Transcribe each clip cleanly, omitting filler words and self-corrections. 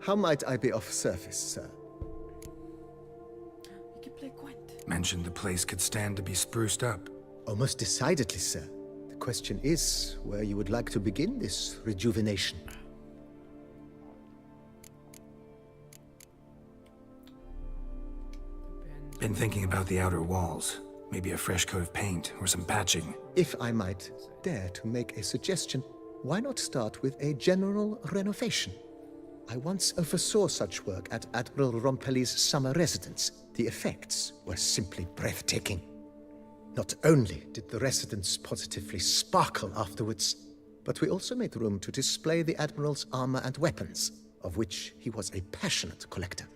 How might I be of service, sir? You can play Gwent. Mentioned the place could stand to be spruced up. Oh, most decidedly, sir. The question is where you would like to begin this rejuvenation. Been thinking about the outer walls. Maybe a fresh coat of paint or some patching. If I might dare to make a suggestion, why not start with a general renovation? I once oversaw such work at Admiral Rompelli's summer residence. The effects were simply breathtaking. Not only did the residence positively sparkle afterwards, but we also made room to display the Admiral's armor and weapons, of which he was a passionate collector.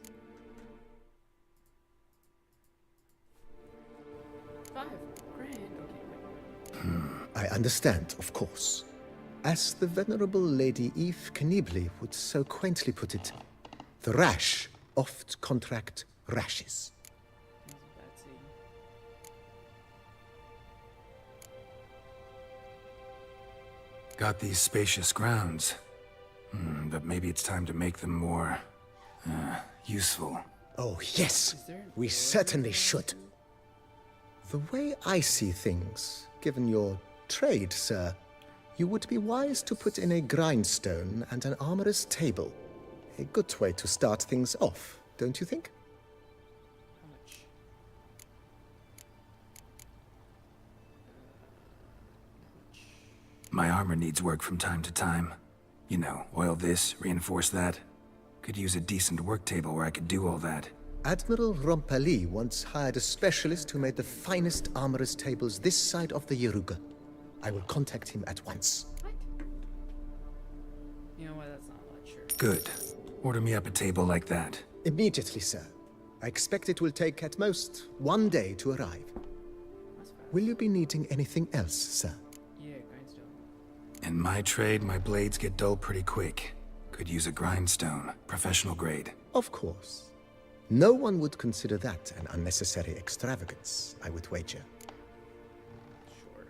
$5 grand. Okay. I understand, of course. As the venerable Lady Eve Knibley would so quaintly put it, the rash oft contract rashes. That's a bad saying. Got these spacious grounds. But maybe it's time to make them more... useful. Oh, yes, we certainly should. The way I see things, given your trade, sir, you would be wise to put in a grindstone and an armorer's table. A good way to start things off, don't you think? How much? My armor needs work from time to time. You know, oil this, reinforce that. Could use a decent work table where I could do all that. Admiral Rompelli once hired a specialist who made the finest armorer's tables this side of the Yaruga. I will contact him at once. What? You know what? That's not much. Sure. Good. Order me up a table like that. Immediately, sir. I expect it will take at most 1 day to arrive. That's fast. Will you be needing anything else, sir? Yeah, grindstone. In my trade, my blades get dull pretty quick. Could use a grindstone, professional grade. Of course. No one would consider that an unnecessary extravagance, I would wager. Sure.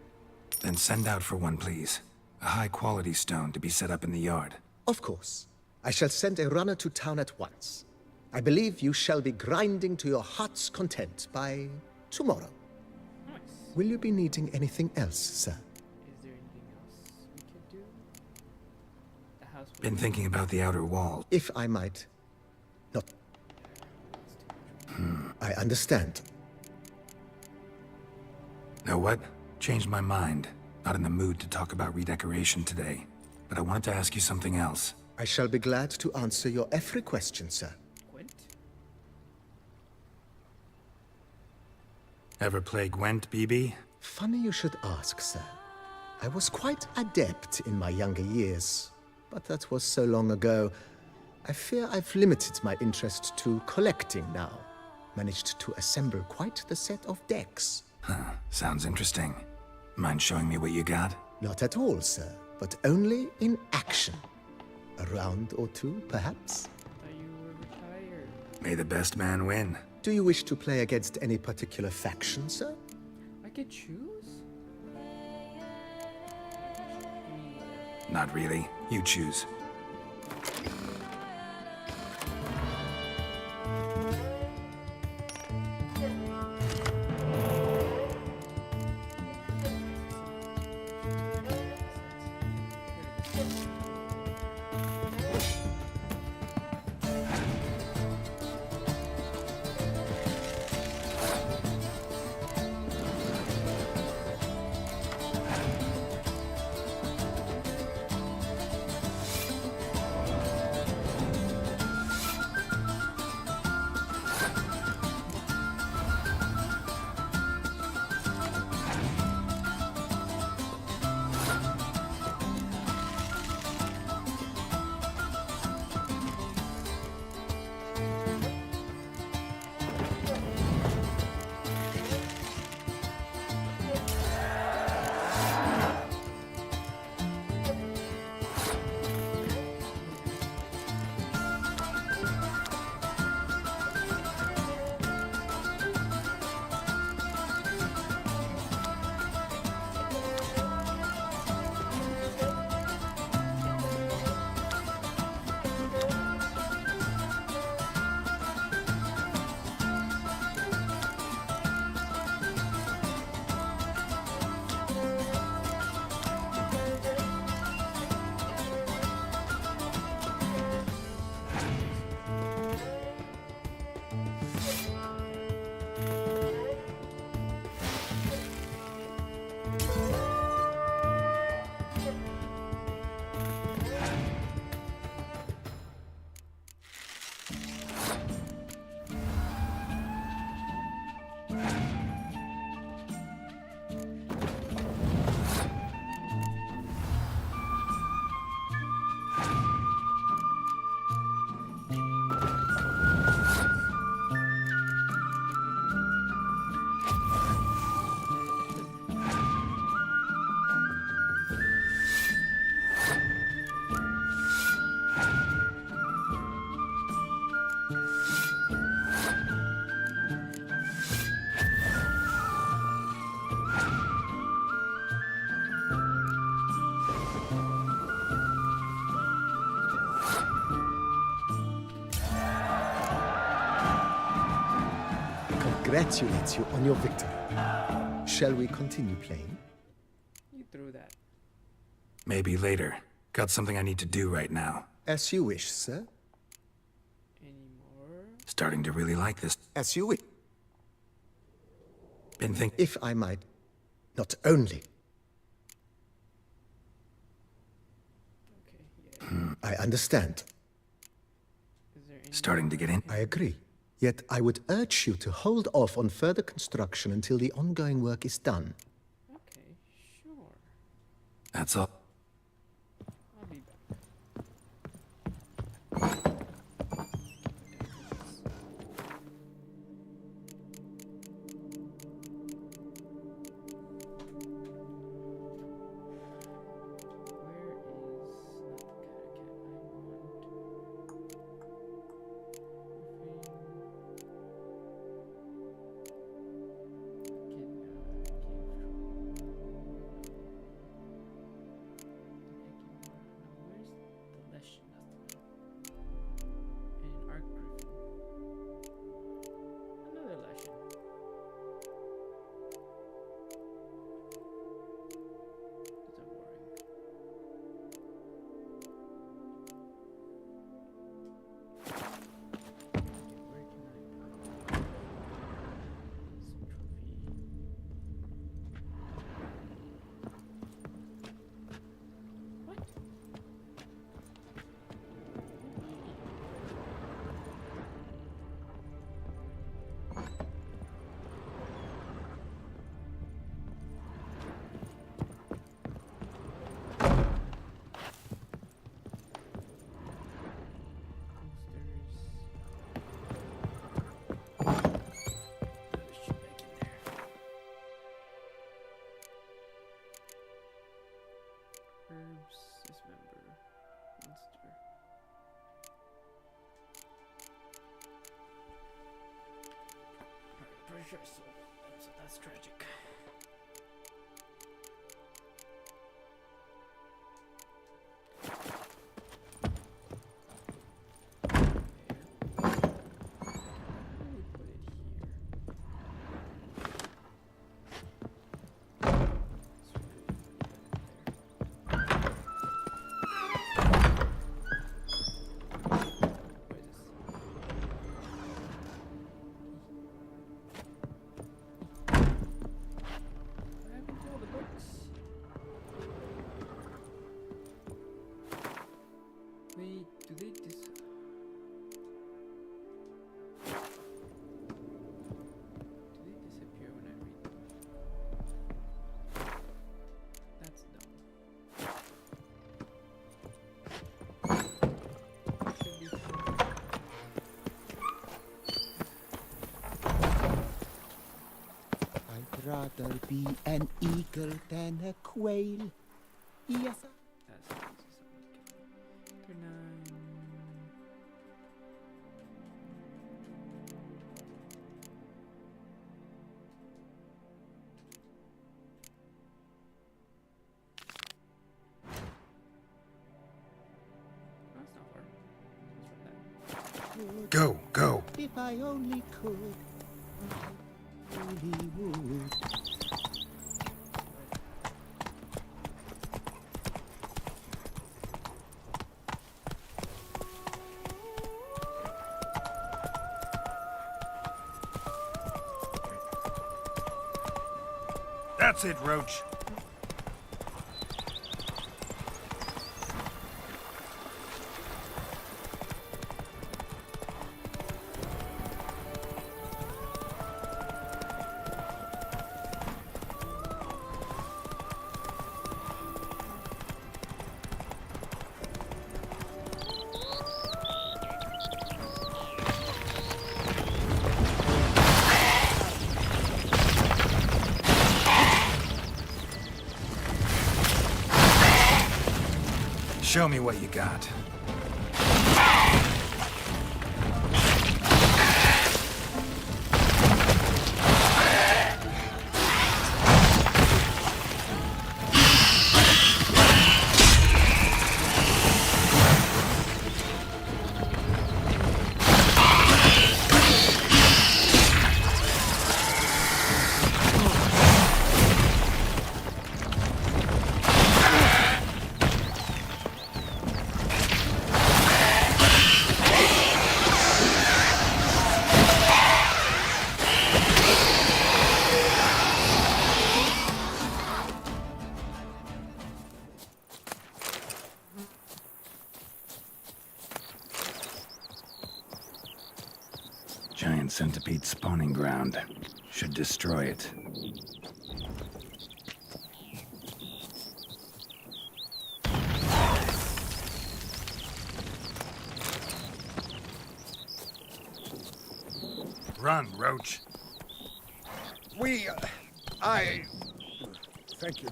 Then send out for one, please. A high-quality stone to be set up in the yard. Of course. I shall send a runner to town at once. I believe you shall be grinding to your heart's content by tomorrow. Nice. Will you be needing anything else, sir? Is there anything else we could do? The house. would Been be- thinking about the outer wall. If I might... Not... That's too much. I understand. Know what? Changed my mind. Not in the mood to talk about redecoration today. But I wanted to ask you something else. I shall be glad to answer your every question, sir. Gwent? Ever play Gwent, BB? Funny you should ask, sir. I was quite adept in my younger years, but that was so long ago. I fear I've limited my interest to collecting now. Managed to assemble quite the set of decks. Sounds interesting. Mind showing me what you got? Not at all, sir, but only in action. A round or two, perhaps? Thought you were retired. May the best man win. Do you wish to play against any particular faction, sir? I could choose? Not really. You choose. congratulate you on your victory. Shall we continue playing? You threw that. Maybe later. Got something I need to do right now. As you wish, sir. Any more? Starting to really like this. As you wish. Been thinking. If I might, not only. Okay, yeah. I understand. Is there any Starting to get in. I agree. Yet I would urge you to hold off on further construction until the ongoing work is done. Okay, sure. That's all. I'll be back. Where is not the cat? Another Leshen. It's not boring. Okay, where can I put this trophy? What? Herbs, dismember, monster. Alright, pretty sure I sold them, so that's tragic. Wait, do they disappear when I read them? That's dumb. Should be fine. I'd rather be an eagle than a quail. Yes, sir. That's easy, so turn 9. That's not far. Let's run that. Go, go. If I only could, I only would. That's it, Roach. Show me what you got. Giant centipede spawning ground. Should destroy it. Run, Roach. Thank you.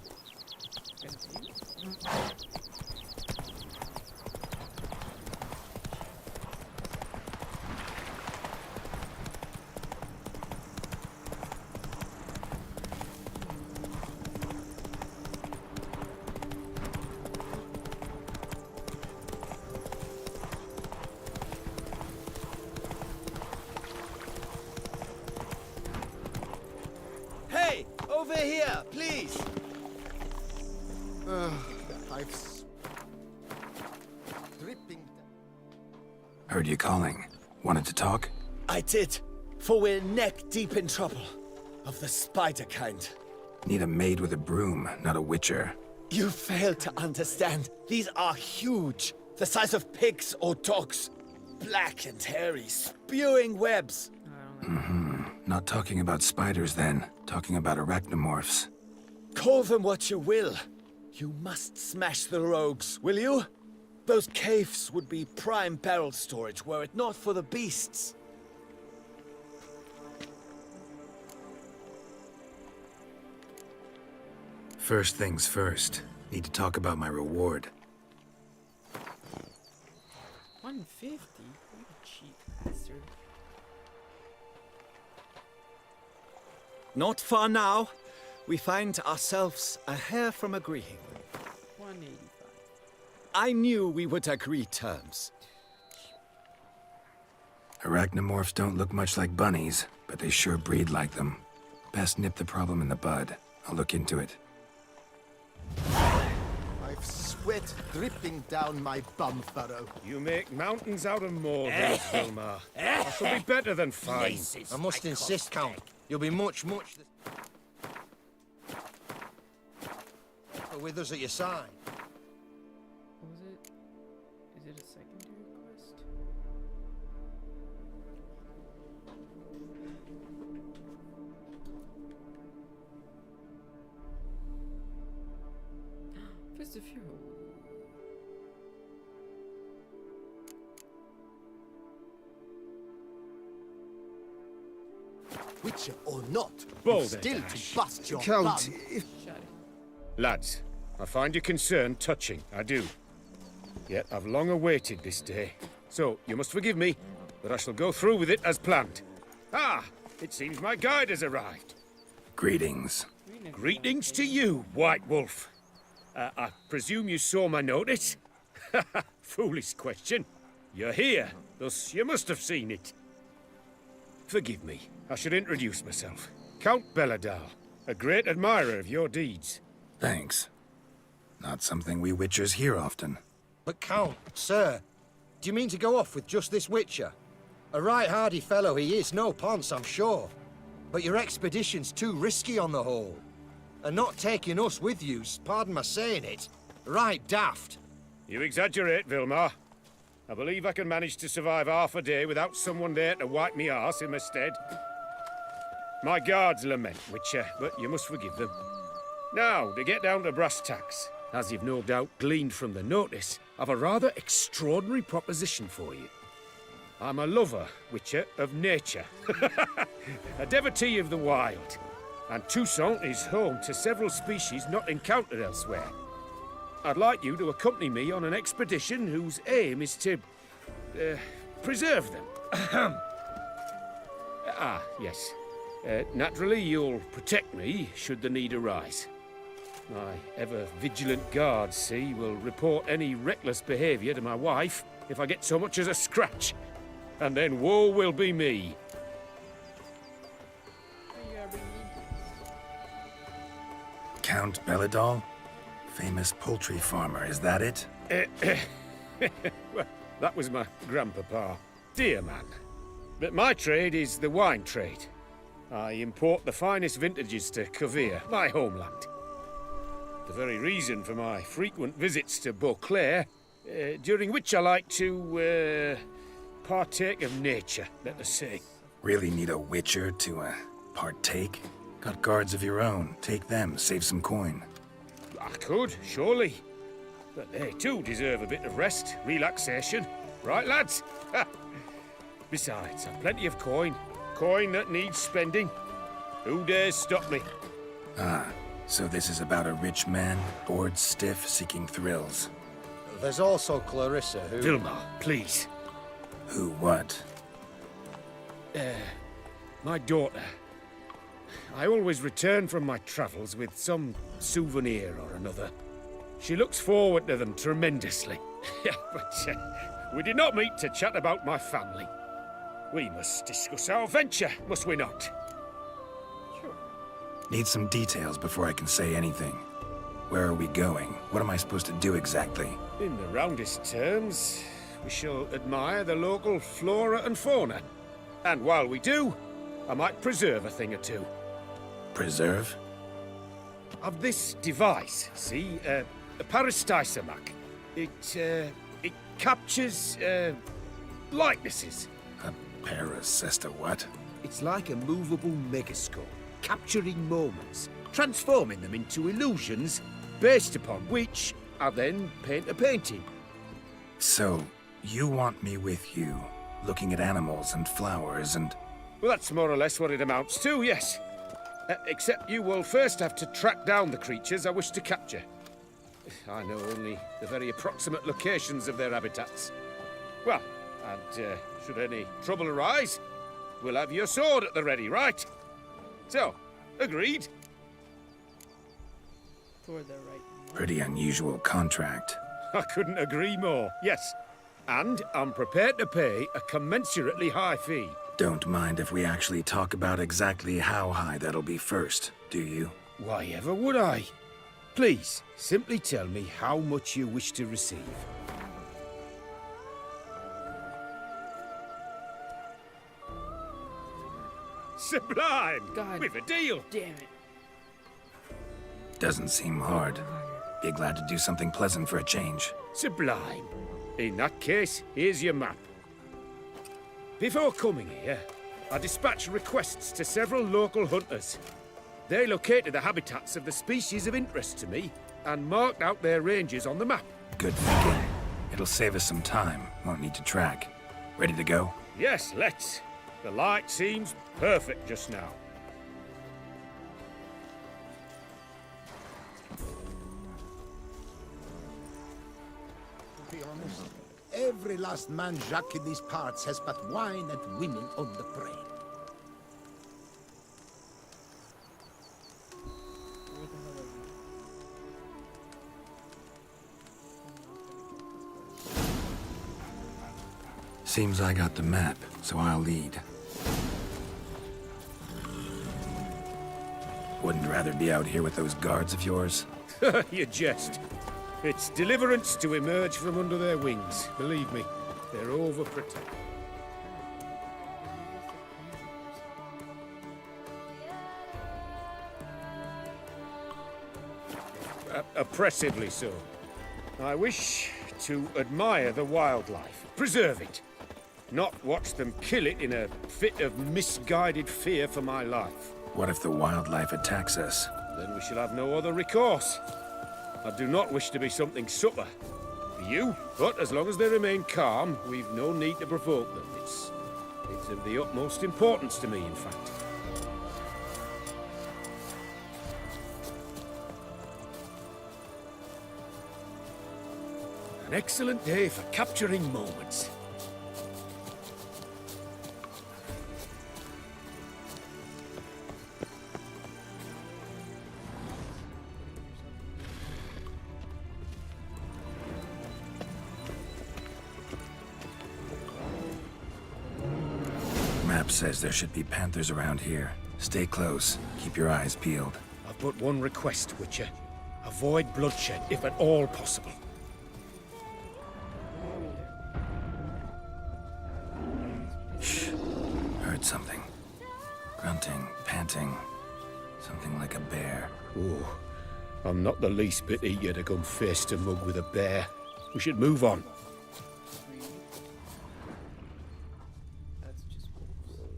Hey, over here, please. Dripping. Heard you calling. Wanted to talk? I did, for we're neck deep in trouble. Of the spider kind. Need a maid with a broom, not a witcher. You fail to understand. These are huge. The size of pigs or dogs. Black and hairy, spewing webs. Not talking about spiders then. Talking about arachnomorphs. Call them what you will. You must smash the rogues, will you? Those caves would be prime barrel storage were it not for the beasts. First things first. Need to talk about my reward. 150? You cheap bastard. Not far now. We find ourselves a hair from agreeing. 185. I knew we would agree terms. Arachnomorphs don't look much like bunnies, but they sure breed like them. Best nip the problem in the bud. I'll look into it. I've sweat dripping down my bum furrow. You make mountains out of molehills, Vilmar. I shall be better than fine. I must insist, Count. You'll be much with us at your side. What was it? Is it a secondary quest? Fist of Hero. Witcher or not, Bold you've still dash. to bust your Count, bum. Shut it. Lads, I find your concern touching, I do. Yet I've long awaited this day. So, you must forgive me, but I shall go through with it as planned. Ah, it seems my guide has arrived. Greetings. Greetings to you, White Wolf. I presume you saw my notice? Foolish question. You're here, thus you must have seen it. Forgive me, I should introduce myself. Count Belladal, a great admirer of your deeds. Thanks. Not something we witchers hear often. But Count, sir, do you mean to go off with just this Witcher? A right hardy fellow he is, no ponce, I'm sure. But your expedition's too risky on the whole. And not taking us with you's, pardon my saying it, right daft. You exaggerate, Vilmar. I believe I can manage to survive half a day without someone there to wipe me arse in my stead. My guards lament, Witcher, but you must forgive them. Now, to get down to brass tacks, as you've no doubt gleaned from the notice, I've a rather extraordinary proposition for you. I'm a lover, Witcher, of nature. A devotee of the wild. And Toussaint is home to several species not encountered elsewhere. I'd like you to accompany me on an expedition whose aim is to preserve them. Yes. Naturally, you'll protect me should the need arise. My ever-vigilant guards, see, will report any reckless behavior to my wife if I get so much as a scratch. And then woe will be me. Count Belladal? Famous poultry farmer, is that it? Well, that was my grandpapa. Dear man. But my trade is the wine trade. I import the finest vintages to Kovir, my homeland. The very reason for my frequent visits to Beauclair, during which I like to partake of nature, let us say. Really need a witcher to, partake? Got guards of your own. Take them, save some coin. I could, surely. But they too deserve a bit of rest, relaxation. Right, lads? Besides, I've plenty of coin. Coin that needs spending. Who dares stop me? So this is about a rich man, bored stiff, seeking thrills. There's also Clarissa, who... Vilma, please. Who what? My daughter. I always return from my travels with some souvenir or another. She looks forward to them tremendously. But we did not meet to chat about my family. We must discuss our venture, must we not? Need some details before I can say anything. Where are we going? What am I supposed to do exactly? In the roundest terms, we shall admire the local flora and fauna. And while we do, I might preserve a thing or two. Preserve? Of this device, see, a Parastysomac. It captures, likenesses. A paracesta what? It's like a movable megascope, capturing moments, transforming them into illusions, Based upon which, I then paint a painting. So, you want me with you, looking at animals and flowers and... Well, that's more or less what it amounts to, yes. Except you will first have to track down the creatures I wish to capture. I know only the very approximate locations of their habitats. Well, and should any trouble arise, we'll have your sword at the ready, right? So, agreed? For the right. Pretty unusual contract. I couldn't agree more, yes. And I'm prepared to pay a commensurately high fee. Don't mind if we actually talk about exactly how high that'll be first, do you? Why ever would I? Please, simply tell me how much you wish to receive. Sublime! God. We've a deal! Damn it. Doesn't seem hard. Be glad to do something pleasant for a change. Sublime. In that case, here's your map. Before coming here, I dispatched requests to several local hunters. They located the habitats of the species of interest to me and marked out their ranges on the map. Good thinking. It'll save us some time. Won't need to track. Ready to go? Yes, let's. The light seems perfect just now. To be honest, every last man Jacques in these parts has but wine and women on the brain. Where the hell are we? Seems I got the map, so I'll lead. Wouldn't rather be out here with those guards of yours? You jest. It's deliverance to emerge from under their wings. Believe me, they're overprotected. Oppressively so. I wish to admire the wildlife, preserve it, not watch them kill it in a fit of misguided fear for my life. What if the wildlife attacks us? Then we shall have no other recourse. I do not wish to be something supper for you, but as long as they remain calm, we've no need to provoke them. It's of the utmost importance to me, in fact. An excellent day for capturing moments. Map says there should be panthers around here. Stay close. Keep your eyes peeled. I've but one request, Witcher. Avoid bloodshed, if at all possible. Shh. Heard something. Grunting, panting. Something like a bear. Oh, I'm not the least bit eager to come face to mug with a bear. We should move on. That's just wolves.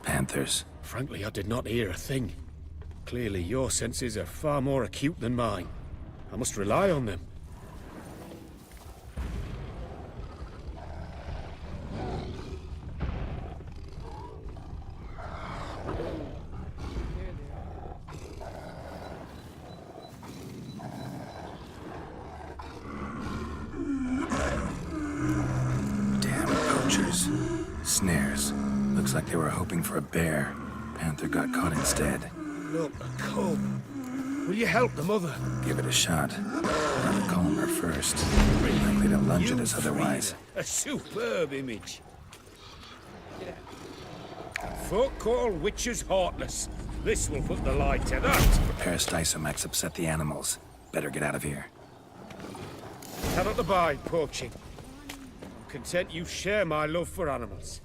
Panthers. Frankly, I did not hear a thing. Clearly, your senses are far more acute than mine. I must rely on them. Damn poachers. Snares. Looks like they were hoping for a bear. Panther got caught instead. Look, a cub. Will you help the mother? Give it a shot. Gotta calm her first. Likely to lunge at us otherwise. A superb image. Folk call witches heartless. This will put the lie to that. Peristysomax upset the animals. Better get out of here. Cannot abide poaching. I'm content you share my love for animals.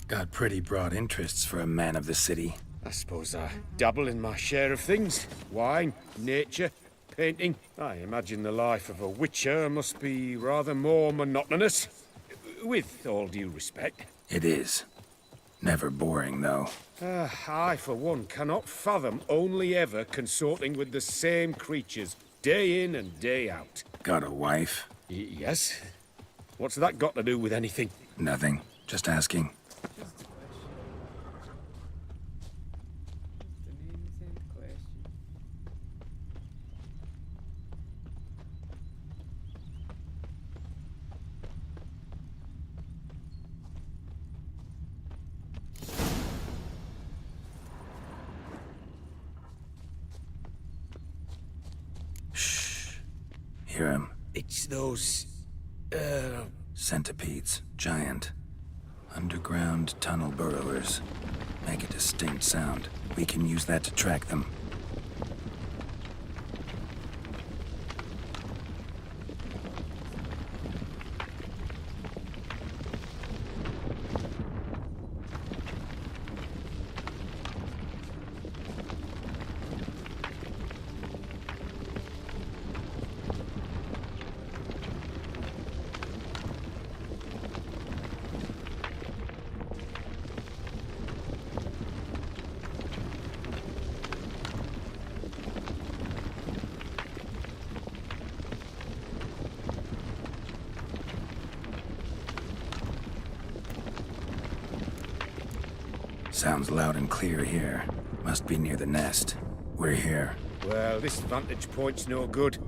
Got pretty broad interests for a man of the city. I suppose I dabble in my share of things. Wine, nature, painting. I imagine the life of a witcher must be rather more monotonous. With all due respect. It is. Never boring, though. I, for one, cannot fathom only ever consorting with the same creatures, day in and day out. Got a wife? Yes? What's that got to do with anything? Nothing. Just asking. Hear him? It's those... Centipedes. Giant. Underground tunnel burrowers. Make a distinct sound. We can use that to track them. Sounds loud and clear here. Must be near the nest. We're here. Well, this vantage point's no good.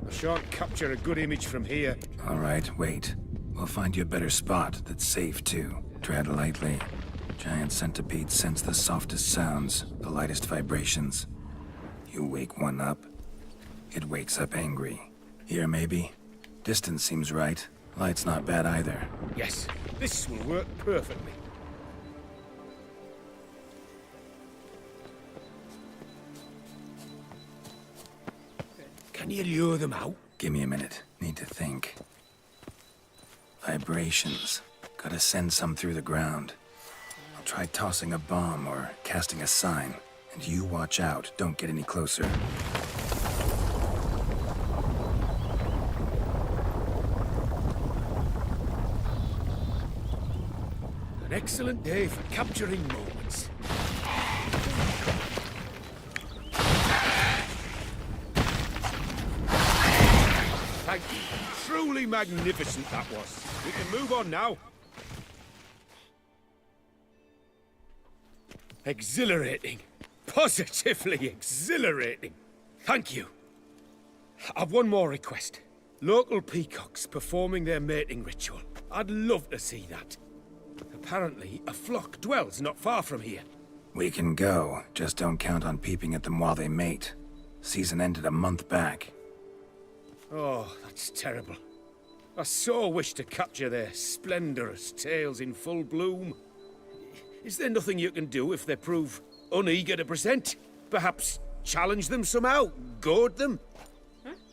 I shan't capture a good image from here. All right, wait. We'll find you a better spot that's safe, too. Tread lightly. Giant centipedes sense the softest sounds, the lightest vibrations. You wake one up, it wakes up angry. Here, maybe? Distance seems right. Light's not bad either. Yes, this will work perfectly. Can you lure them out? Give me a minute. Need to think. Vibrations. Gotta send some through the ground. I'll try tossing a bomb or casting a sign. And you watch out. Don't get any closer. An excellent day for capturing moments. Thank you. Truly magnificent that was. We can move on now. Exhilarating. Positively exhilarating. Thank you. I've one more request. Local peacocks performing their mating ritual. I'd love to see that. Apparently, a flock dwells not far from here. We can go. Just don't count on peeping at them while they mate. Season ended a month back. Oh, that's terrible. I so wish to capture their splendorous tails in full bloom. Is there nothing you can do if they prove uneager to present? Perhaps challenge them somehow? Goad them?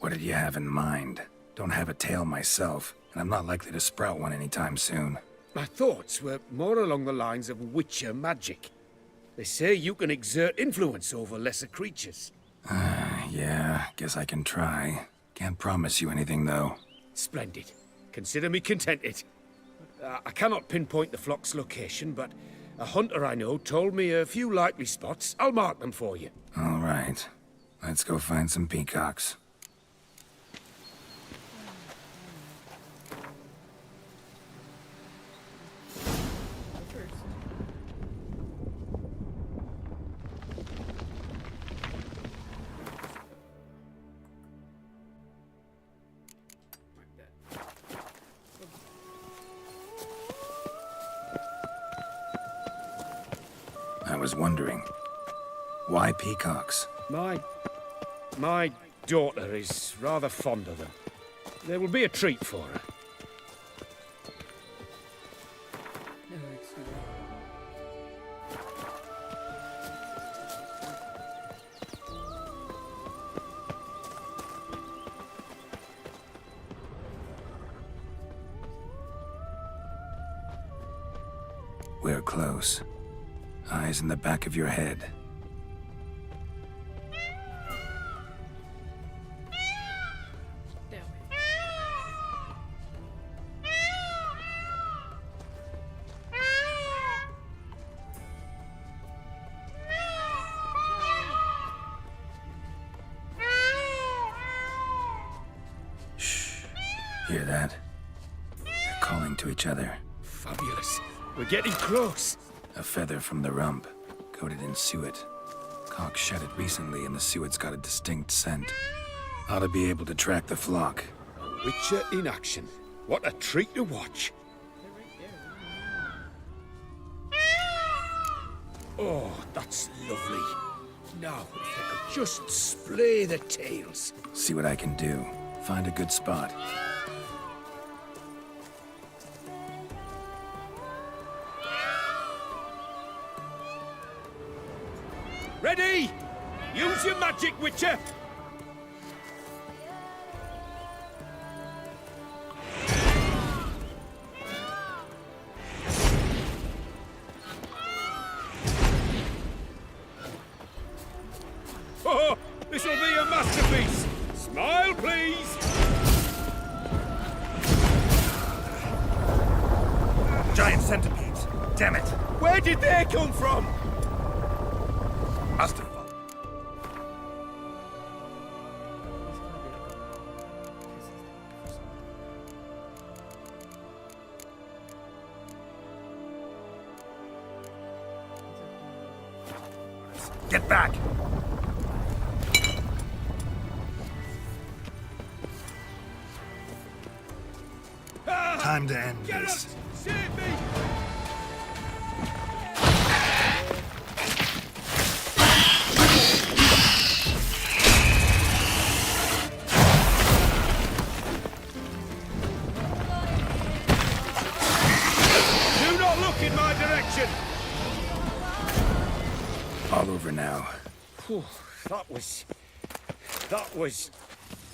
What did you have in mind? Don't have a tail myself, and I'm not likely to sprout one anytime soon. My thoughts were more along the lines of Witcher magic. They say you can exert influence over lesser creatures. Yeah, guess I can try. Can't promise you anything, though. Splendid. Consider me contented. I cannot pinpoint the flock's location, but a hunter I know told me a few likely spots. I'll mark them for you. All right. Let's go find some peacocks. First. Mark that. I was wondering, why peacocks? My daughter is rather fond of them. There will be a treat for her. No, it's too bad. We're close. Eyes in the back of your head. That way. Shh. Hear that? They're calling to each other. Fabulous. We're getting close. A feather from the rump, coated in suet. Cock shed it recently, and the suet's got a distinct scent. Ought to be able to track the flock. Witcher in action. What a treat to watch. They're right there. Oh, that's lovely. Now, if they could just splay the tails. See what I can do. Find a good spot. Ready? Use your magic, Witcher! Oh, this'll be a masterpiece! Smile, please! Giant centipedes! Damn it! Where did they come from? Must have. Get back! Time to end Get this. us! Save me! Do not look in my direction! All over now. Whew, that was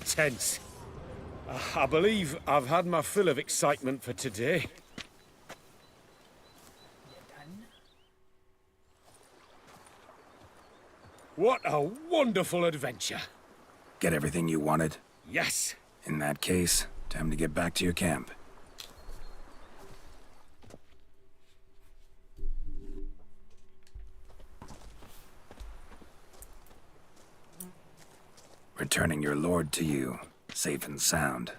tense. I believe I've had my fill of excitement for today. Done. What a wonderful adventure. Get everything you wanted? Yes. In that case, time to get back to your camp. Returning your lord to you, safe and sound.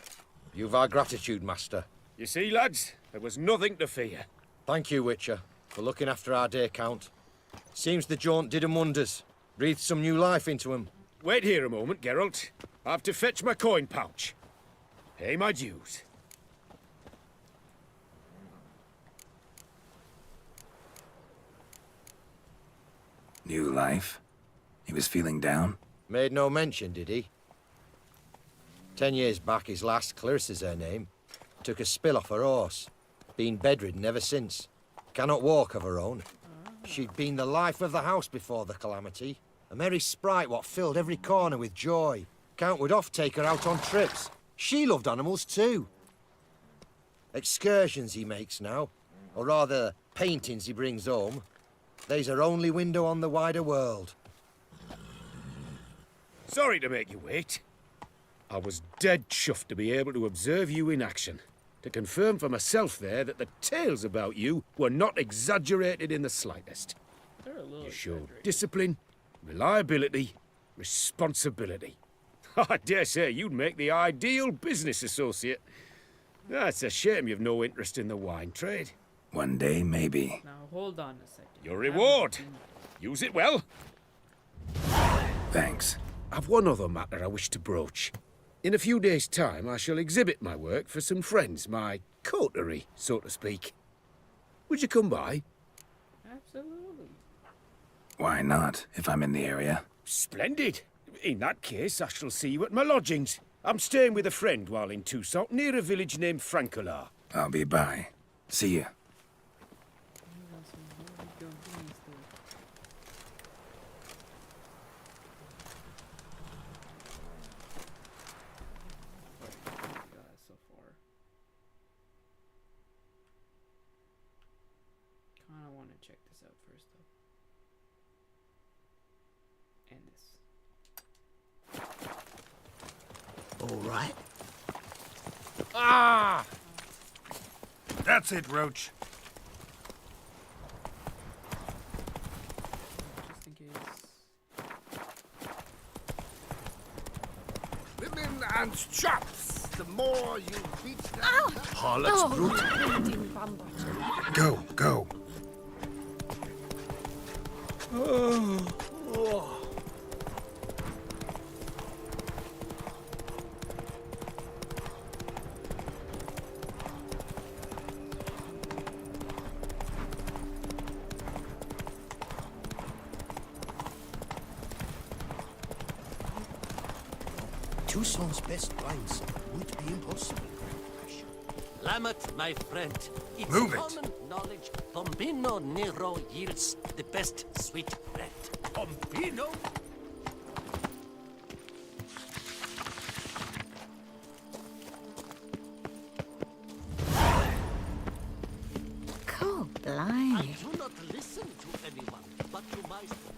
You've our gratitude, Master. You see, lads, there was nothing to fear. Thank you, Witcher, for looking after our day count. Seems the jaunt did 'em wonders. Breathed some new life into 'em. Wait here a moment, Geralt. I have to fetch my coin pouch. Pay my dues. New life? He was feeling down? Made no mention, did he? 10 years back, his last, Clarissa's her name, took a spill off her horse. Been bedridden ever since. Cannot walk of her own. She'd been the life of the house before the calamity. A merry sprite what filled every corner with joy. Count would oft take her out on trips. She loved animals too. Excursions he makes now. Or rather, paintings he brings home. They's our only window on the wider world. Sorry to make you wait. I was dead chuffed to be able to observe you in action. To confirm for myself there that the tales about you were not exaggerated in the slightest. They're a little You showed exaggerated. discipline, reliability, responsibility. I dare say you'd make the ideal business associate. It's a shame you've no interest in the wine trade. One day, maybe. Now hold on a second. Your I haven't reward. seen- Use it well. Thanks. I've one other matter I wish to broach. In a few days' time, I shall exhibit my work for some friends, my coterie, so to speak. Would you come by? Absolutely. Why not, if I'm in the area? Splendid. In that case, I shall see you at my lodgings. I'm staying with a friend while in Toussaint, near a village named Francois. I'll be by. See ya. So far. Kinda wanna check this out first though. And this. All right. Ah! That's it, Roach. Just in case. Women and chops. The more you beat them. Harlot's brute. Go, go. Toussaint's best wines would be impossible. Lamet, my friend, it's Move it. common knowledge Pompino Nero yields the best sweet bread. Pompino? God, I blimey. do not listen to anyone but to myself.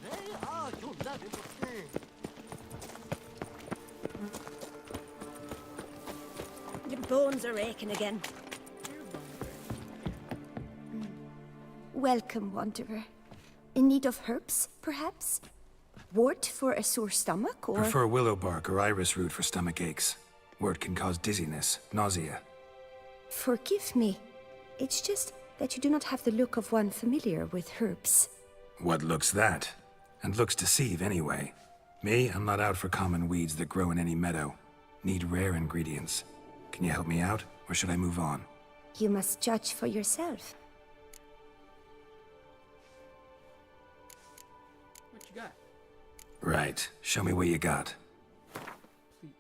They are unanimous. Your bones are aching again. Welcome, wanderer. In need of herbs, perhaps? Wort for a sore stomach, or... Prefer willow bark or iris root for stomach aches. Wort can cause dizziness, nausea. Forgive me. It's just that you do not have the look of one familiar with herbs. What looks that? And looks deceive anyway. Me, I'm not out for common weeds that grow in any meadow. Need rare ingredients. Can you help me out, or should I move on? You must judge for yourself. What you got? Right. Show me what you got. Please.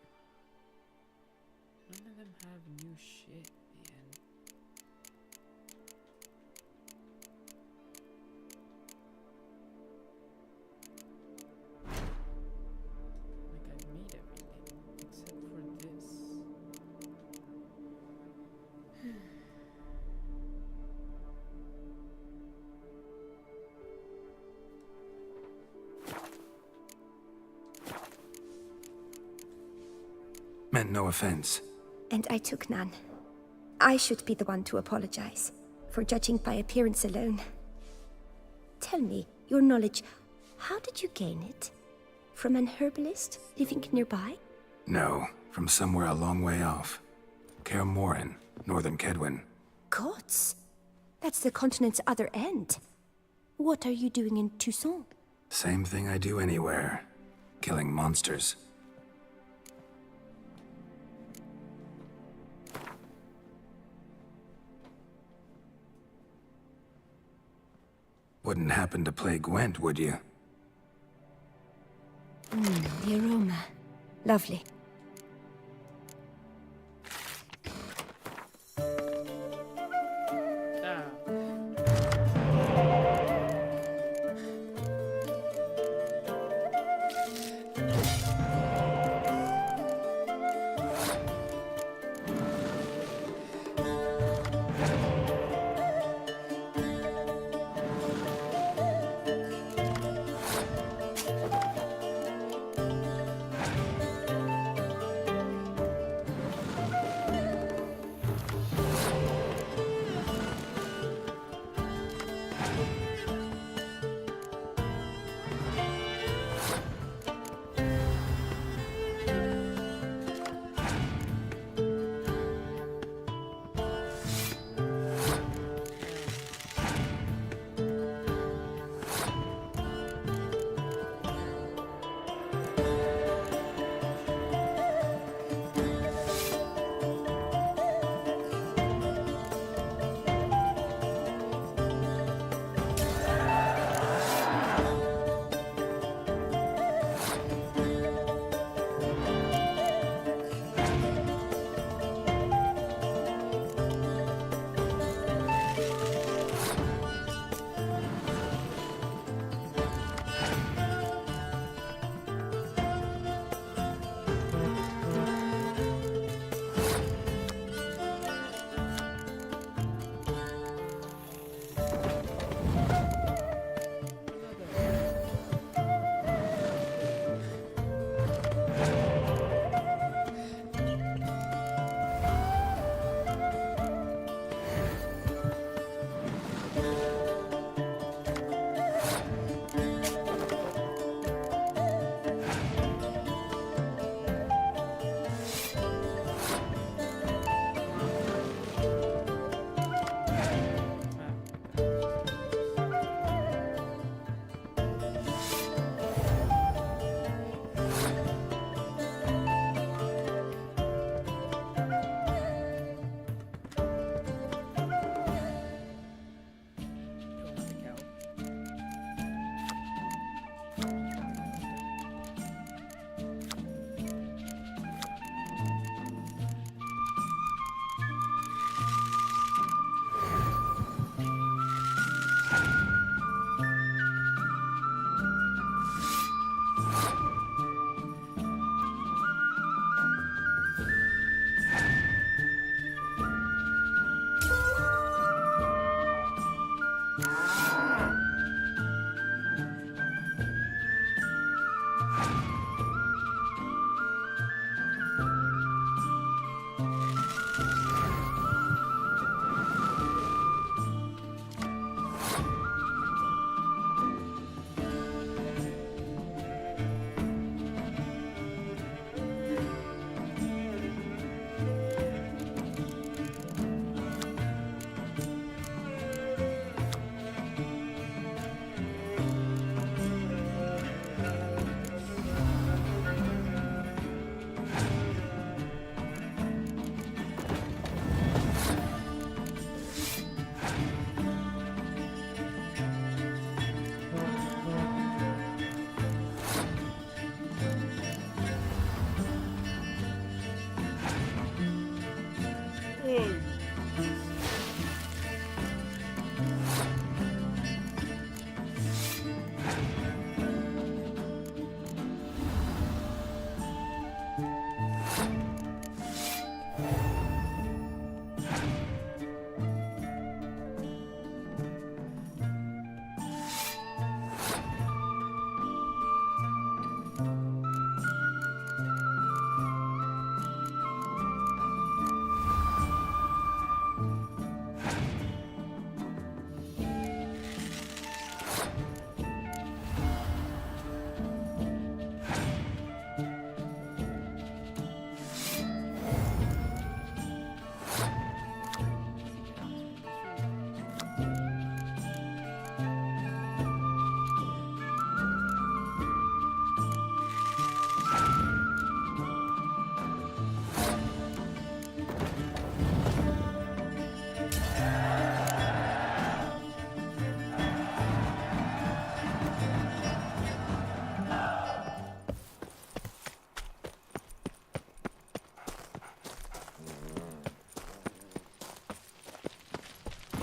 None of them have new shit, man. Like I made everything except for this. Meant no offense. And I took none. I should be the one to apologize for judging by appearance alone. Tell me, your knowledge, how did you gain it? From an herbalist living nearby? No, from somewhere a long way off. Kaer Morhen, northern Kedwin. Gods! That's the continent's other end. What are you doing in Toussaint? Same thing I do anywhere. Killing monsters. Wouldn't happen to play Gwent, would you? The aroma. Lovely. Ah.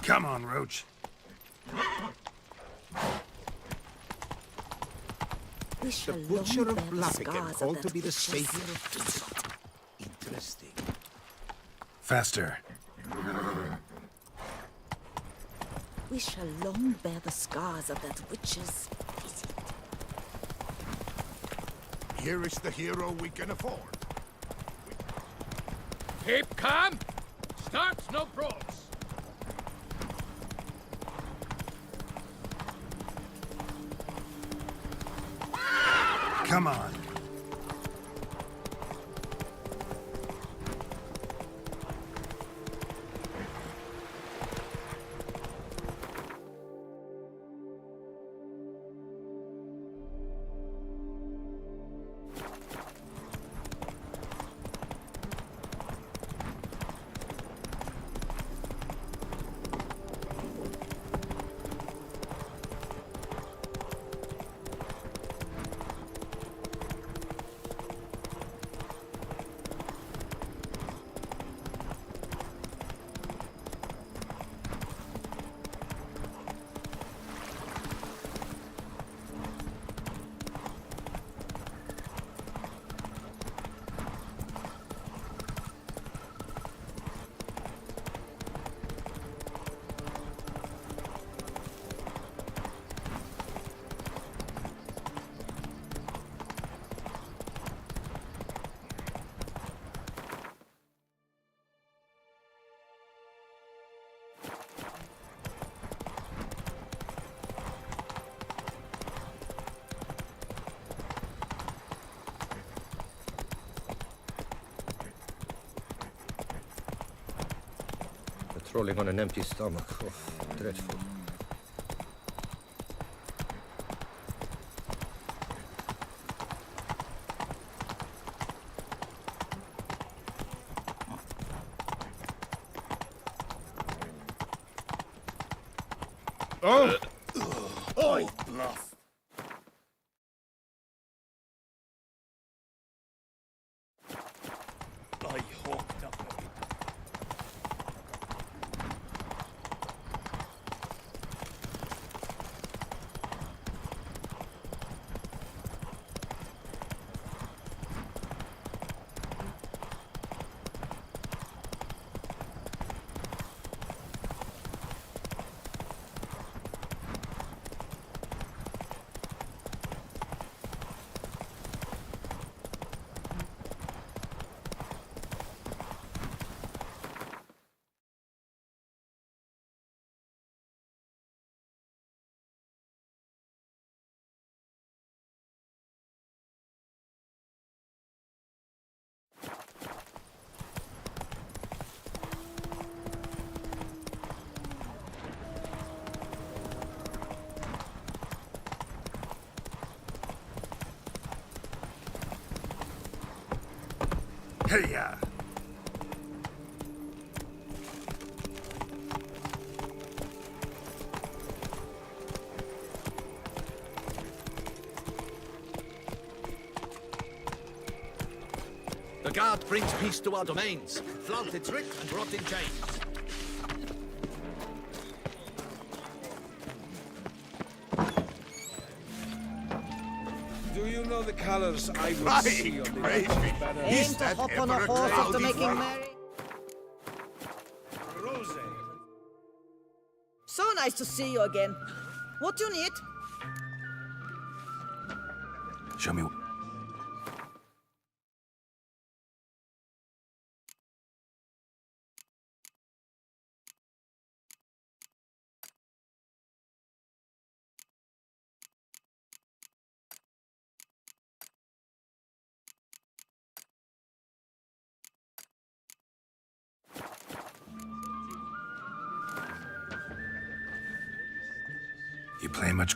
Come on, Roach. The Butcher of Blaviken called to be the savior of Tristan. Interesting. Faster. We shall long bear the scars of that witch's visit. Here is the hero we can afford. Keep calm. Start no pros. Come on. Patrolling on an empty stomach. Oh, dreadful. Oh! Oi, bluff. I hawked up a bit. Hey-ya! The guard brings peace to our domains. Flaunt its writ and rot in chains. Do you know the colors I will see on the banner? Aim to hop on a horse after making merry. Rose. So nice to see you again. What do you need? Show me. You play much?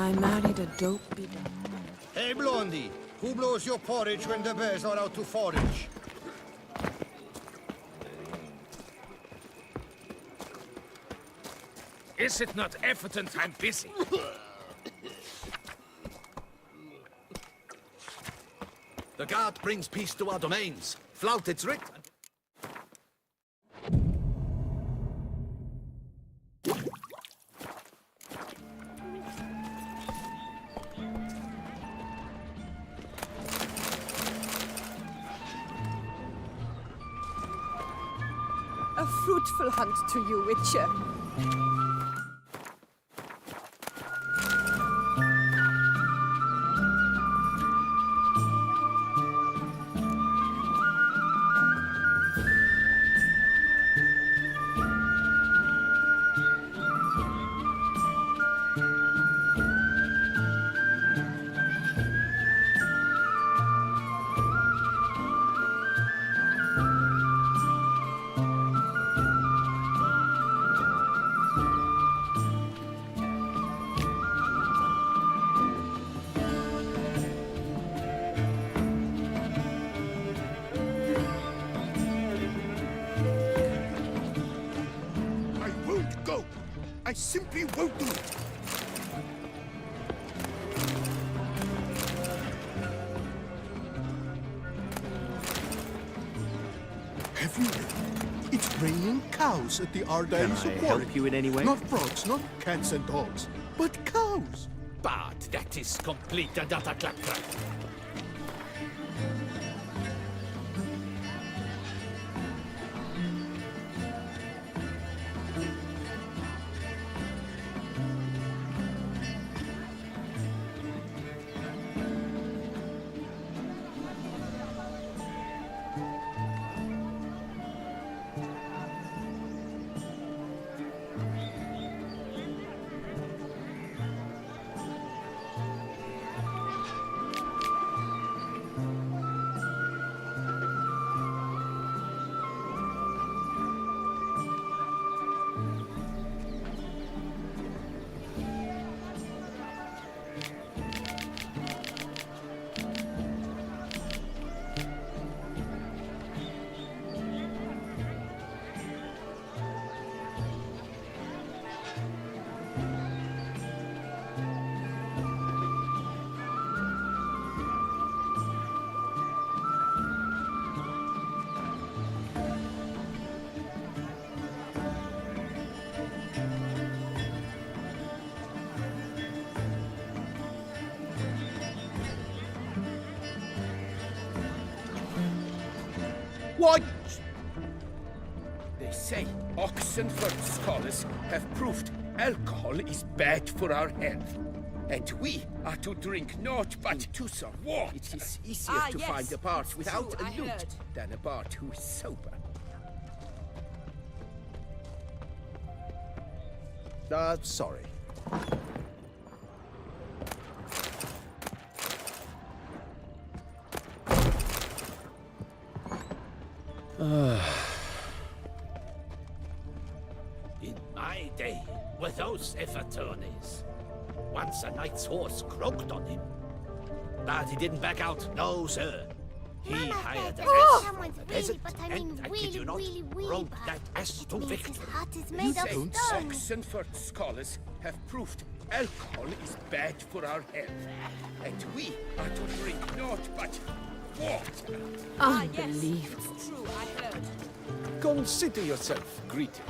I married a dopey. Hey, Blondie, who blows your porridge when the bears are out to forage? Is it not evident I'm busy? The guard brings peace to our domains. Flout its writ. A fruitful hunt to you, Witcher. I won't go. I simply won't do it. Have you read? It's bringing cows at the Ardanes Can I Quarry. help you in any way? Not frogs, not cats and dogs, but cows. But that is complete and utter claptrap. What? They say Oxenford scholars have proved alcohol is bad for our health. And we are to drink naught but Tucson water. It is easier to find a bard without a lute than a bard who is sober. Sorry. In my day, were those attorneys. Once a knight's horse croaked on him. But he didn't back out. No, sir. He hired an ass from a peasant, and I kid you not, rode that ass to victory. You say Oxenford scholars have proved alcohol is bad for our health. And we are to drink naught but water. Unbelievable. True, I heard. Consider yourself greeted.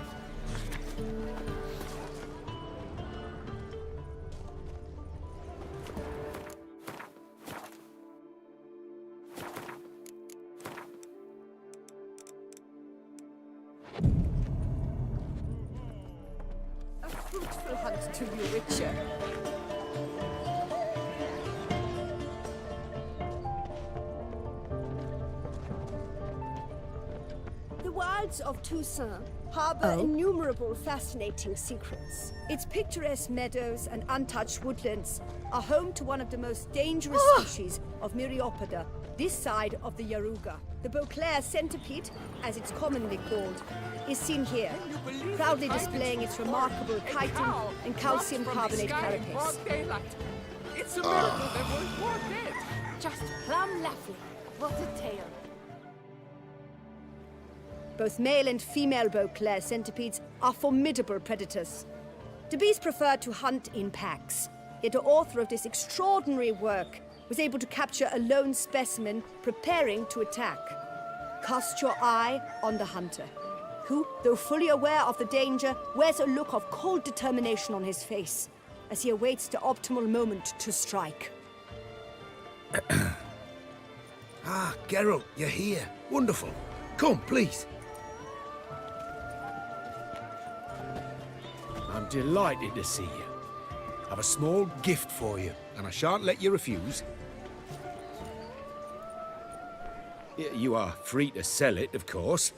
A fruitful hunt to you, Witcher. The wilds of Toussaint harbor innumerable fascinating secrets. Its picturesque meadows and untouched woodlands are home to one of the most dangerous species of Myriapoda, This side of the Yaruga, the Beauclair centipede, as it's commonly called, is seen here, proudly displaying its remarkable chitin and calcium carbonate carapace. It's a miracle there weren't more dead. Just plumb lovely. What a tale. Both male and female Beauclair centipedes are formidable predators. The bees prefer to hunt in packs, yet the author of this extraordinary work was able to capture a lone specimen preparing to attack. Cast your eye on the hunter, who, though fully aware of the danger, wears a look of cold determination on his face as he awaits the optimal moment to strike. Ah, Geralt, you're here. Wonderful. Come, please. I'm delighted to see you. I've a small gift for you, and I shan't let you refuse. You are free to sell it, of course,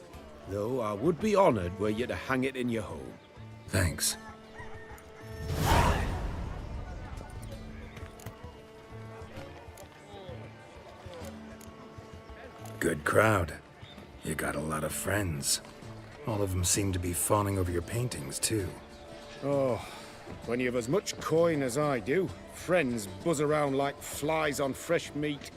though I would be honoured were you to hang it in your home. Thanks. Good crowd. You got a lot of friends. All of them seem to be fawning over your paintings, too. Oh, when you've as much coin as I do, friends buzz around like flies on fresh meat.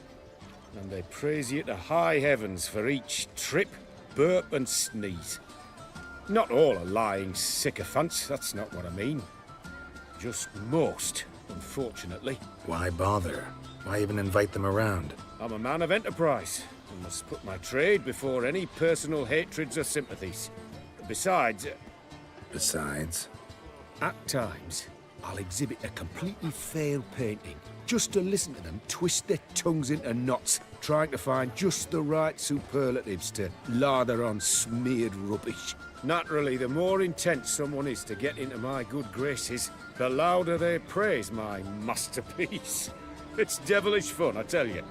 And they praise you to high heavens for each trip, burp and sneeze. Not all are lying sycophants, that's not what I mean. Just most, unfortunately. Why bother? Why even invite them around? I'm a man of enterprise, and must put my trade before any personal hatreds or sympathies. Besides... Besides? At times, I'll exhibit a completely failed painting, just to listen to them twist their tongues into knots, trying to find just the right superlatives to lather on smeared rubbish. Naturally, the more intent someone is to get into my good graces, the louder they praise my masterpiece. It's devilish fun, I tell you.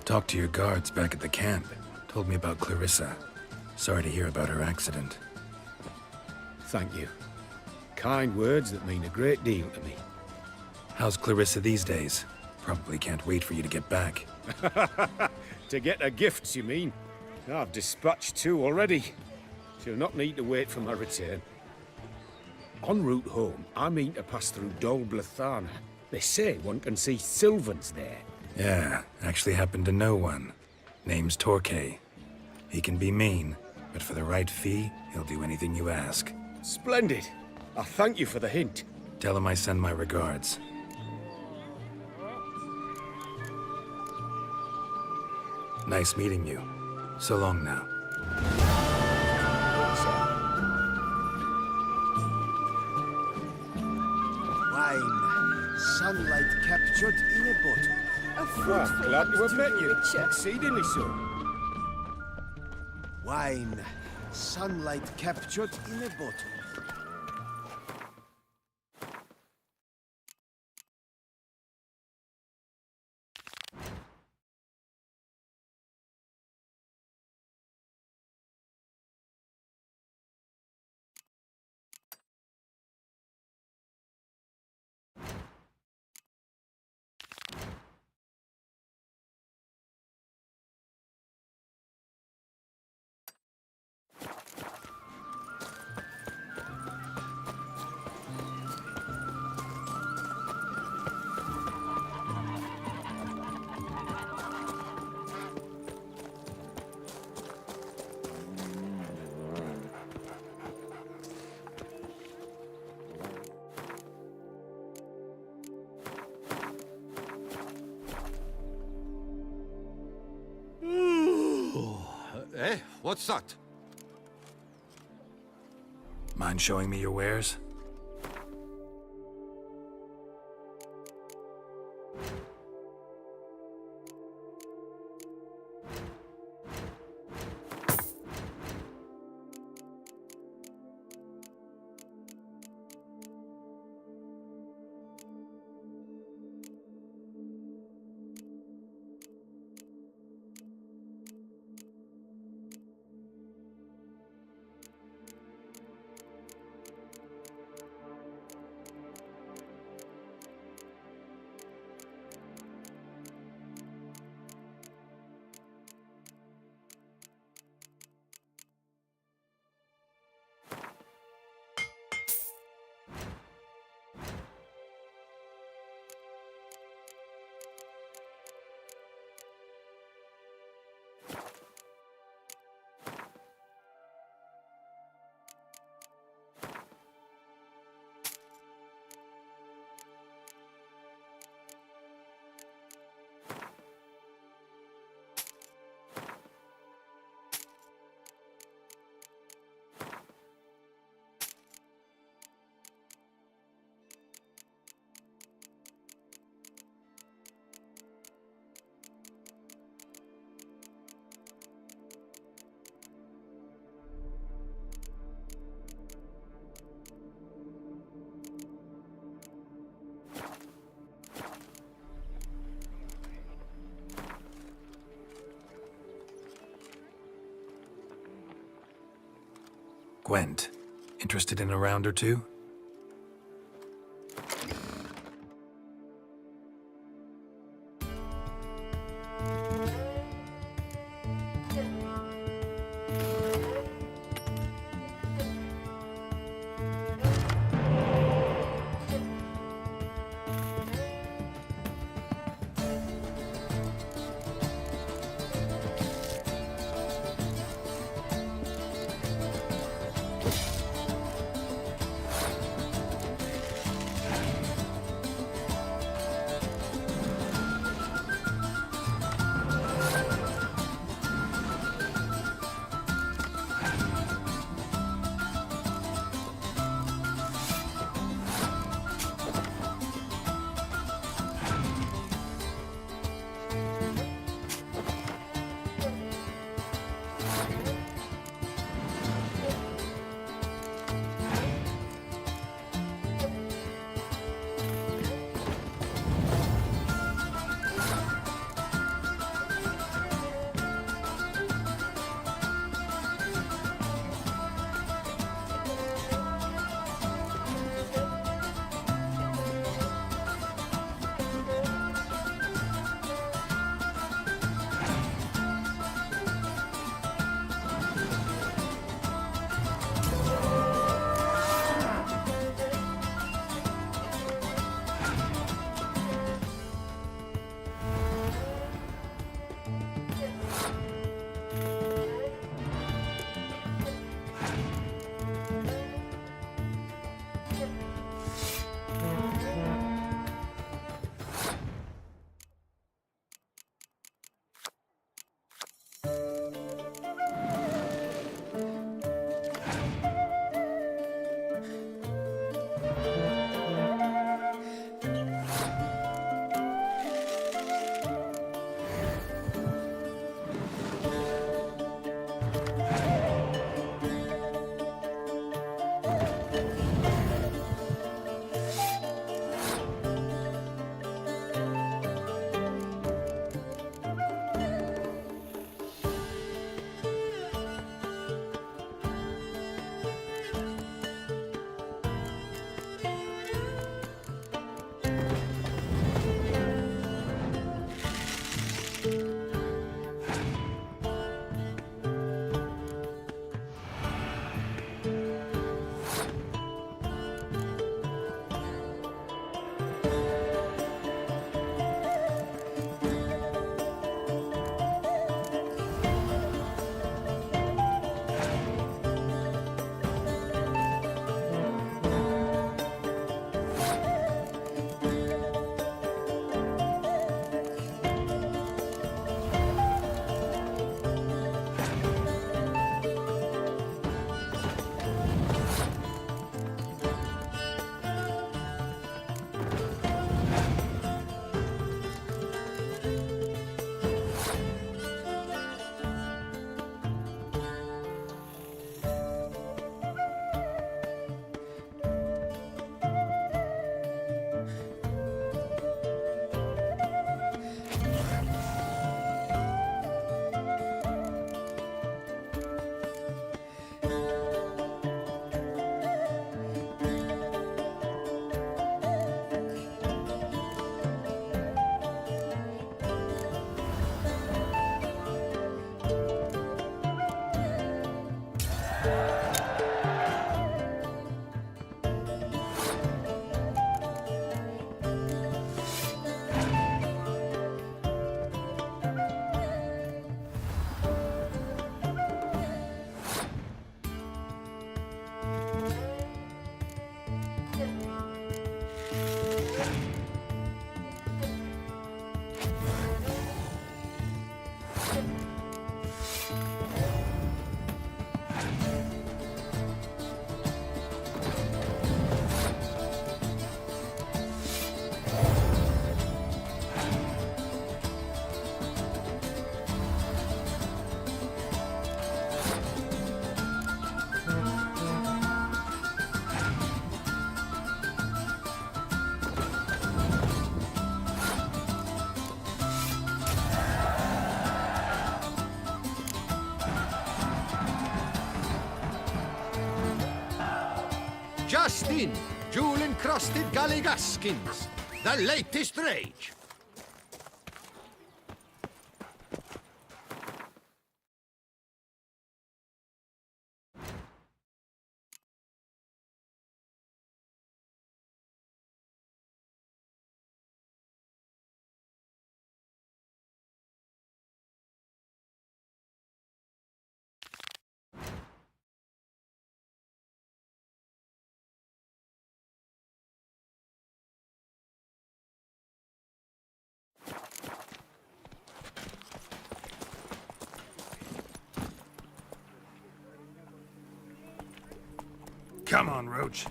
Talked to your guards back at the camp. Told me about Clarissa. Sorry to hear about her accident. Thank you. Kind words that mean a great deal to me. How's Clarissa these days? Probably can't wait for you to get back. To get her gifts, you mean? I've dispatched 2 already. She'll not need to wait for my return. En route home, I mean to pass through Dol Blathana. They say one can see Sylvans there. Yeah, actually happen to know one. Name's Torquay. He can be mean, but for the right fee, he'll do anything you ask. Splendid. I thank you for the hint. Tell him I send my regards. Nice meeting you. So long now. Wine. Sunlight captured in a bottle. A Well, fruitful glad to have hunt, met you. Richard. Exceedingly so. Wine. Sunlight captured in a bottle. Eh? What's that? Mind showing me your wares? Gwent, interested in a round or two? just in, jewel-encrusted galligaskins. The latest rage. Come on, Roach.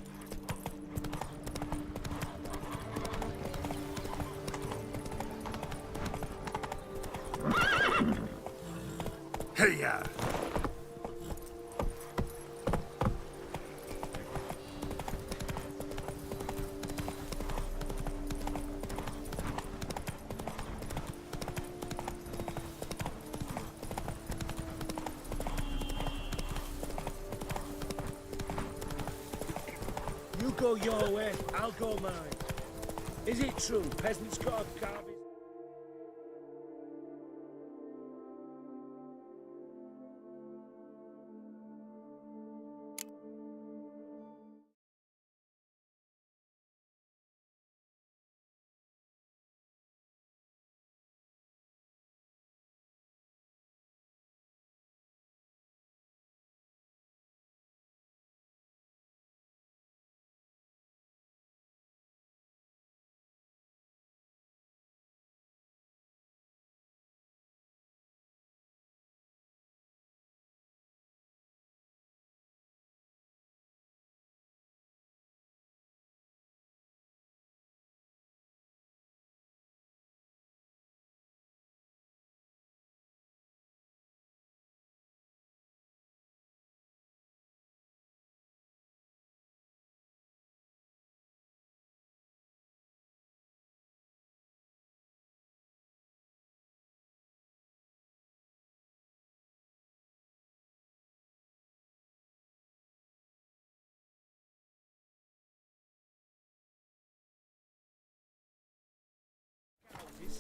Hey-ya! You go your way, I'll go mine. Is it true peasants got a garbage?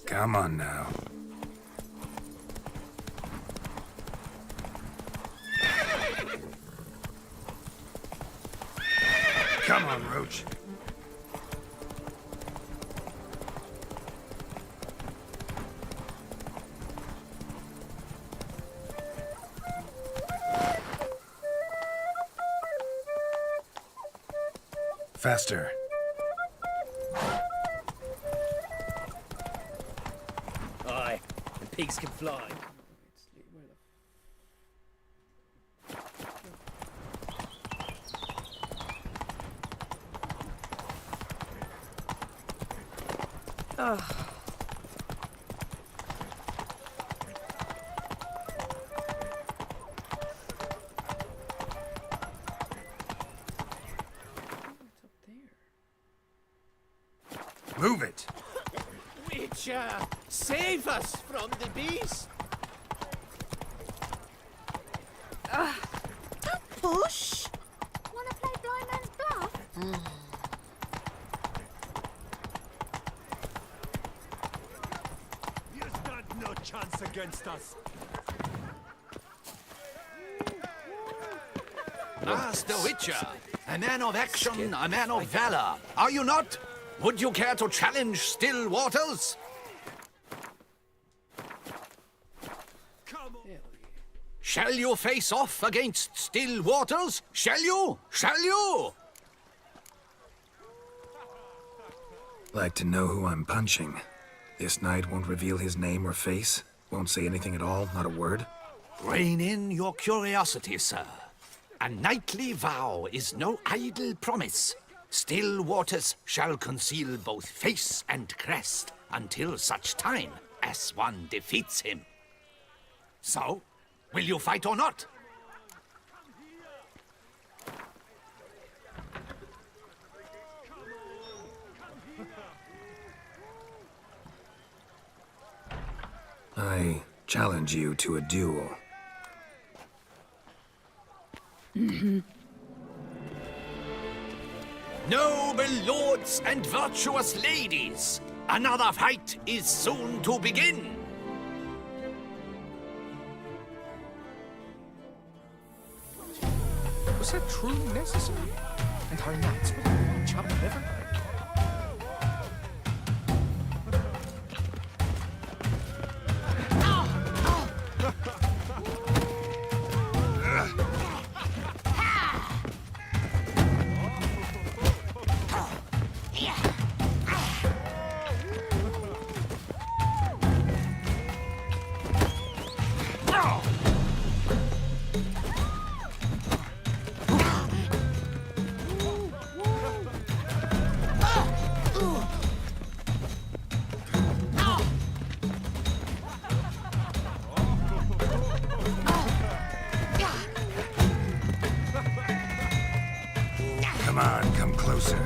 Come on now. Come on, Roach. Faster. Aye, and pigs can fly. Move it! Witcher, save us from the beast! Don't push. Wanna play blind man's bluff? You stand no chance against us. Master Witcher, a man of action, a man of valor. Are you not? Would you care to challenge Still Waters? Shall you face off against Still Waters? Shall you? Shall you? Like to know who I'm punching. This knight won't reveal his name or face. Won't say anything at all, not a word. Rein in your curiosity, sir. A knightly vow is no idle promise. Still Waters shall conceal both face and crest until such time as one defeats him. So, will you fight or not? I challenge you to a duel. Noble lords and virtuous ladies, another fight is soon to begin. Was that truly necessary? And our knights would chop liver? Come on, come closer.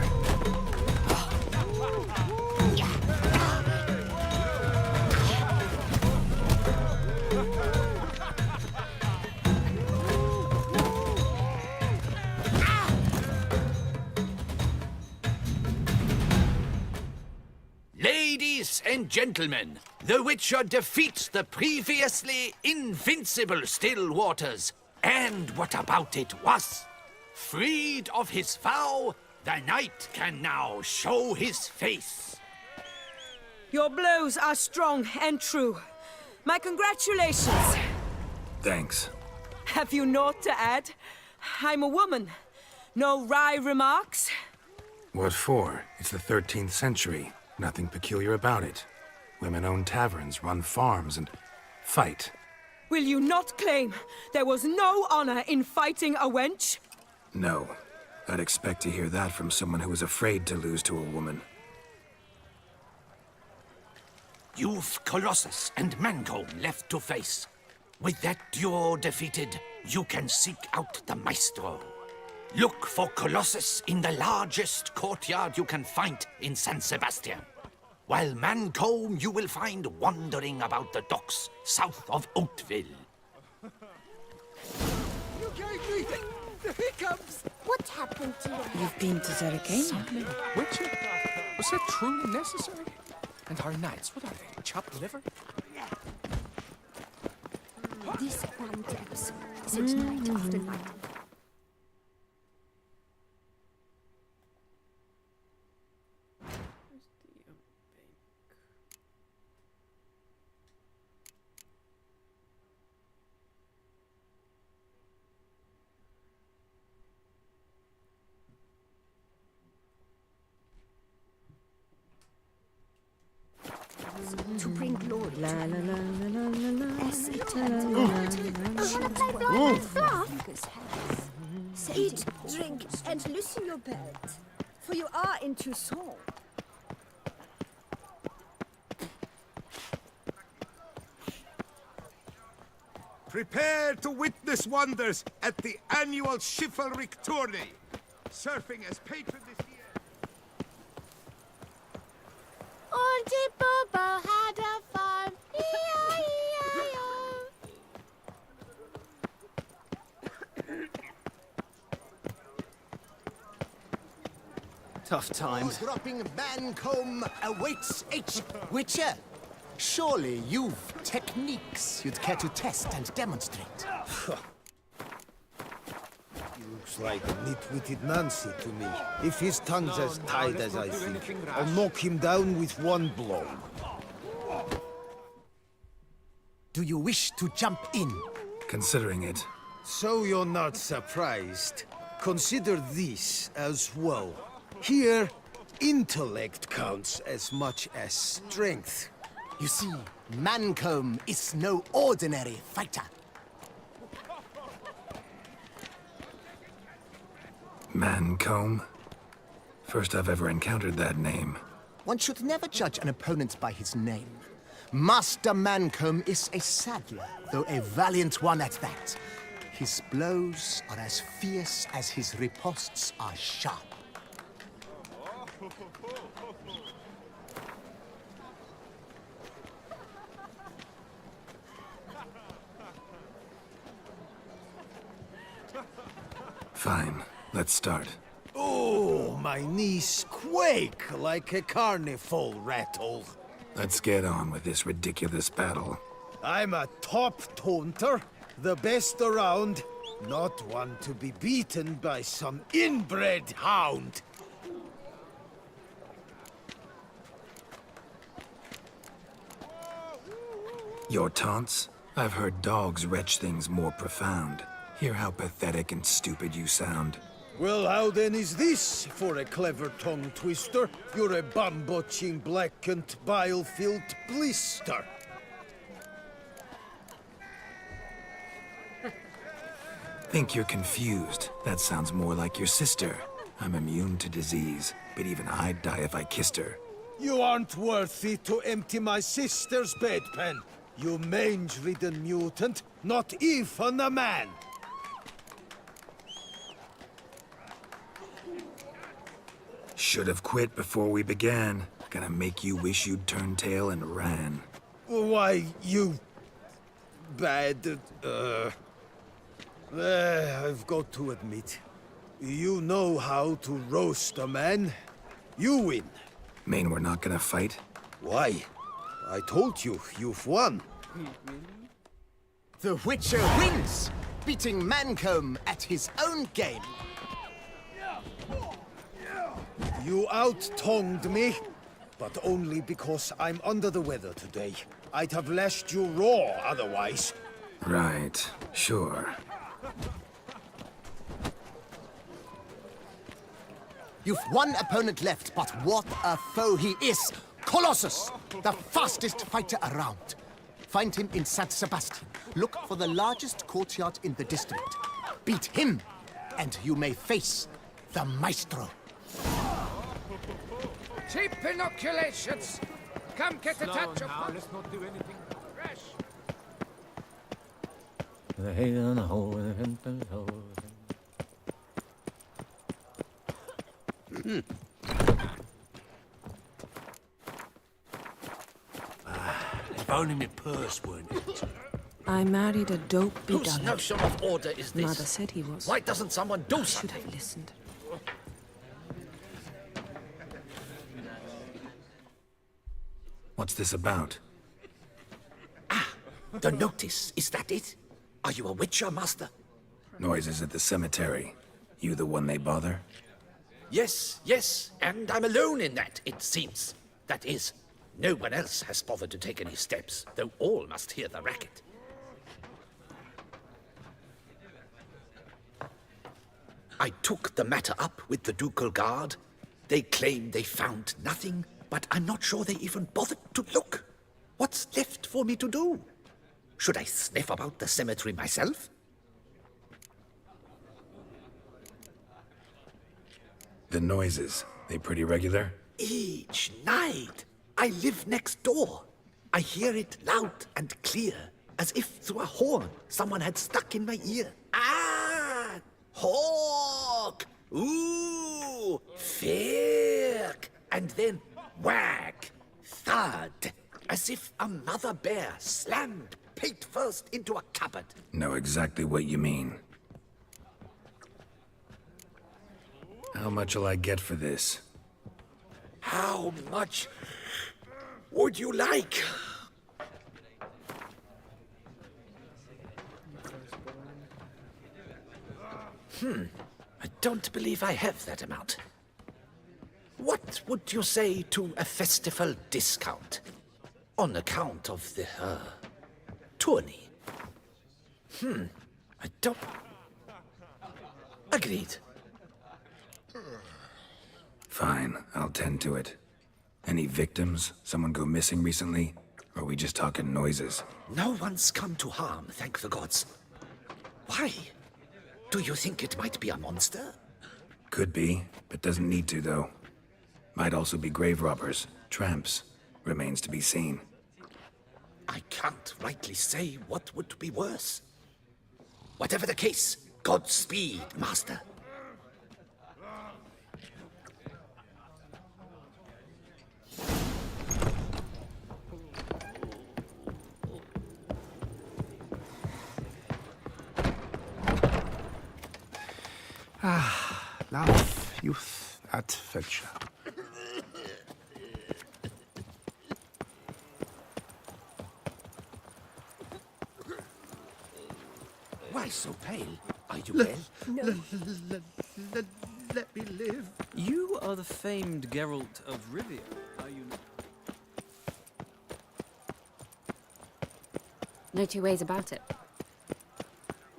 Ladies and gentlemen, the Witcher defeats the previously invincible Still Waters. And what about it was? Freed of his vow, the knight can now show his face. Your blows are strong and true. My congratulations. Thanks. Have you naught to add? I'm a woman. No wry remarks? What for? It's the 13th century. Nothing peculiar about it. Women own taverns, run farms, and fight. Will you not claim there was no honor in fighting a wench? No. I'd expect to hear that from someone who was afraid to lose to a woman. You've Colossus and Mancomb left to face. With that duo defeated, you can seek out the Maestro. Look for Colossus in the largest courtyard you can find in San Sebastian, while Mancomb you will find wandering about the docks south of Oatville. You gave me the hiccups! What happened to you? You've been to Zerrikania. Witcher? Was that truly necessary? And our knights, what are they? Chopped liver? This one episode is a night after night. To bring glory to as eternal. Eat, drink, and loosen your belt, for you are in Toussaint. Prepare to witness wonders at the annual chivalric tourney. Surfing as patron this year. Auntie Bobo had a farm. E-I-E-I-O. Tough times. Dropping Mancomb awaits H. Witcher. Surely you've techniques you'd care to test and demonstrate. Looks like a nit-witted Nancy to me. If his tongue's as tight as I think, I'll knock him down with one blow. Do you wish to jump in? Considering it. So you're not surprised. Consider this as well. Here, intellect counts as much as strength. You see, Mancomb is no ordinary fighter. Mancomb? First I've ever encountered that name. One should never judge an opponent by his name. Master Mancomb is a saddler, though a valiant one at that. His blows are as fierce as his riposts are sharp. Fine, let's start. Oh, Oh, my knees quake like a carnival rattle. Let's get on with this ridiculous battle. I'm a top taunter, the best around, not one to be beaten by some inbred hound. Your taunts? I've heard dogs retch things more profound. Hear how pathetic and stupid you sound. Well, how then is this for a clever tongue twister? You're a bum-botching, blackened, bile-filled blister. Think you're confused. That sounds more like your sister. I'm immune to disease, but even I'd die if I kissed her. You aren't worthy to empty my sister's bedpan. You mange-ridden mutant, not even a man. Should have quit before we began. Gonna make you wish you'd turned tail and ran. Why, you... bad... I've got to admit, you know how to roast a man. You win. Mean we're not gonna fight? Why? I told you, you've won. The Witcher wins, beating Mancomb at his own game. You out-tongued me, but only because I'm under the weather today. I'd have lashed you raw otherwise. Right, sure. You've one opponent left, but what a foe he is! Colossus, the fastest fighter around. Find him in San Sebastian. Look for the largest courtyard in the district. Beat him, and you may face the Maestro. Cheap inoculations! Come get a touch of... Let's not do anything rash. If only my purse weren't empty. I married a dope Whose begun. notion of order is this? Mother said he was. Why doesn't someone do I should something? have listened. What's this about? The notice, is that it? Are you a Witcher, Master? Noises at the cemetery. You the one they bother? Yes, yes, and I'm alone in that, it seems. That is, no one else has bothered to take any steps, though all must hear the racket. I took the matter up with the Ducal Guard. They claim they found nothing, but I'm not sure they even bothered to look. What's left for me to do? Should I sniff about the cemetery myself? The noises, they pretty regular? Each night. I live next door. I hear it loud and clear, as if through a horn someone had stuck in my ear. Ah! Hawk! Ooh! Firk! And then whack! Thud! As if a mother bear slammed pate first into a cupboard. Know exactly what you mean. How much'll I get for this? How much would you like? I don't believe I have that amount. What would you say to a festival discount? On account of the, tourney? I don't... Agreed. Fine, I'll tend to it. Any victims? Someone go missing recently? Or are we just talking noises? No one's come to harm, thank the gods. Why? Do you think it might be a monster? Could be, but doesn't need to, though. Might also be grave robbers, tramps. Remains to be seen. I can't rightly say what would be worse. Whatever the case, Godspeed, Master. Love, youth, at Fetcher. Why so pale? Are you well? No. Let me live. You are the famed Geralt of Rivia, are you not? No two ways about it.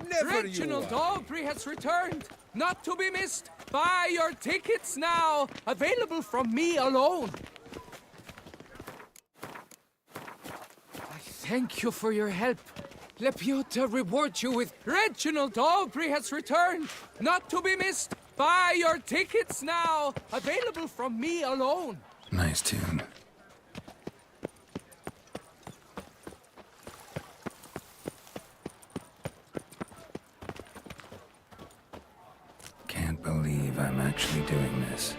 Never Reginald you are. Aubrey has returned, not to be missed. Buy your tickets now, available from me alone. I thank you for your help. Lepiota reward you with Reginald Aubrey has returned, not to be missed. Buy your tickets now, available from me alone. Nice tune. Can't believe I'm actually doing this.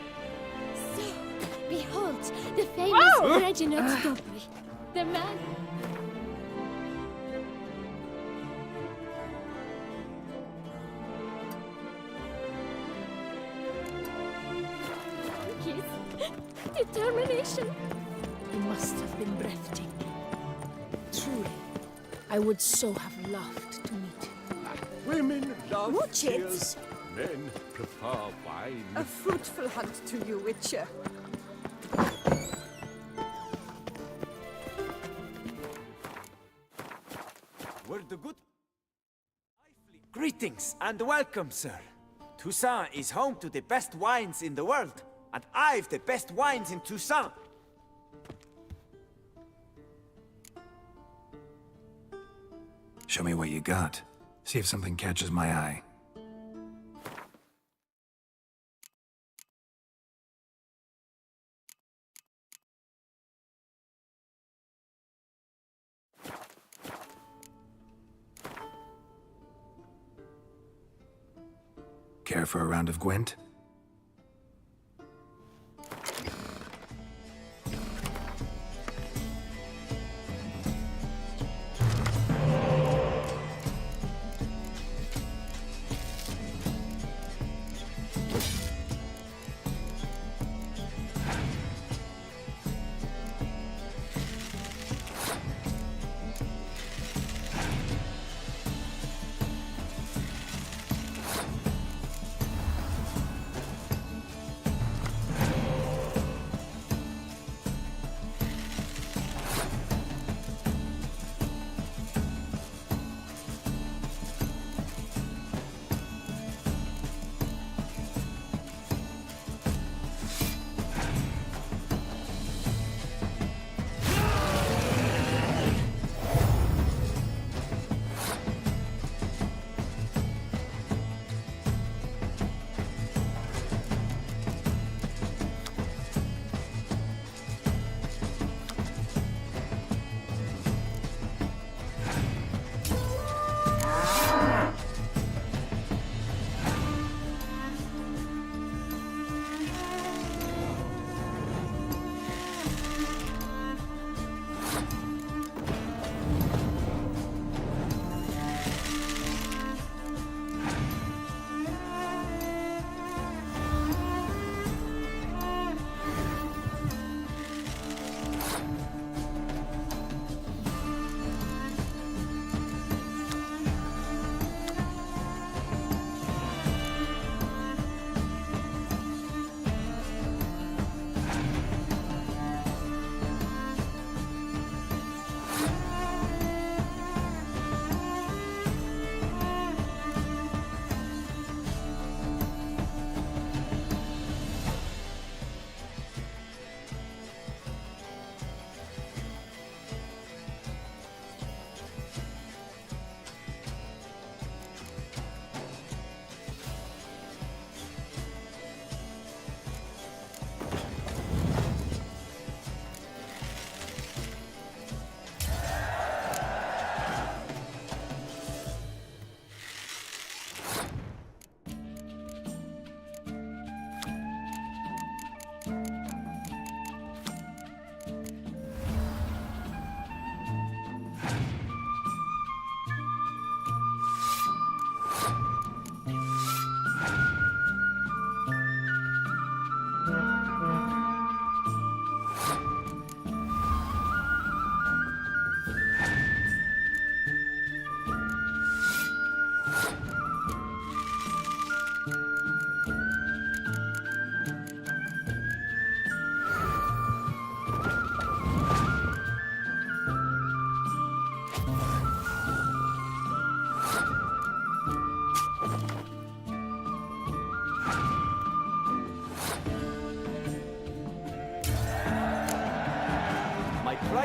So, behold, the famous Reginald Dobry, the man. His determination. He must have been breathtaking. Truly, I would so have loved to meet him. Women love Watch it. tears. Men prefer wine. A fruitful hunt to you, Witcher. Were the good... Greetings and welcome, sir. Toussaint is home to the best wines in the world, and I've the best wines in Toussaint. Show me what you got. See if something catches my eye. Care for a round of Gwent?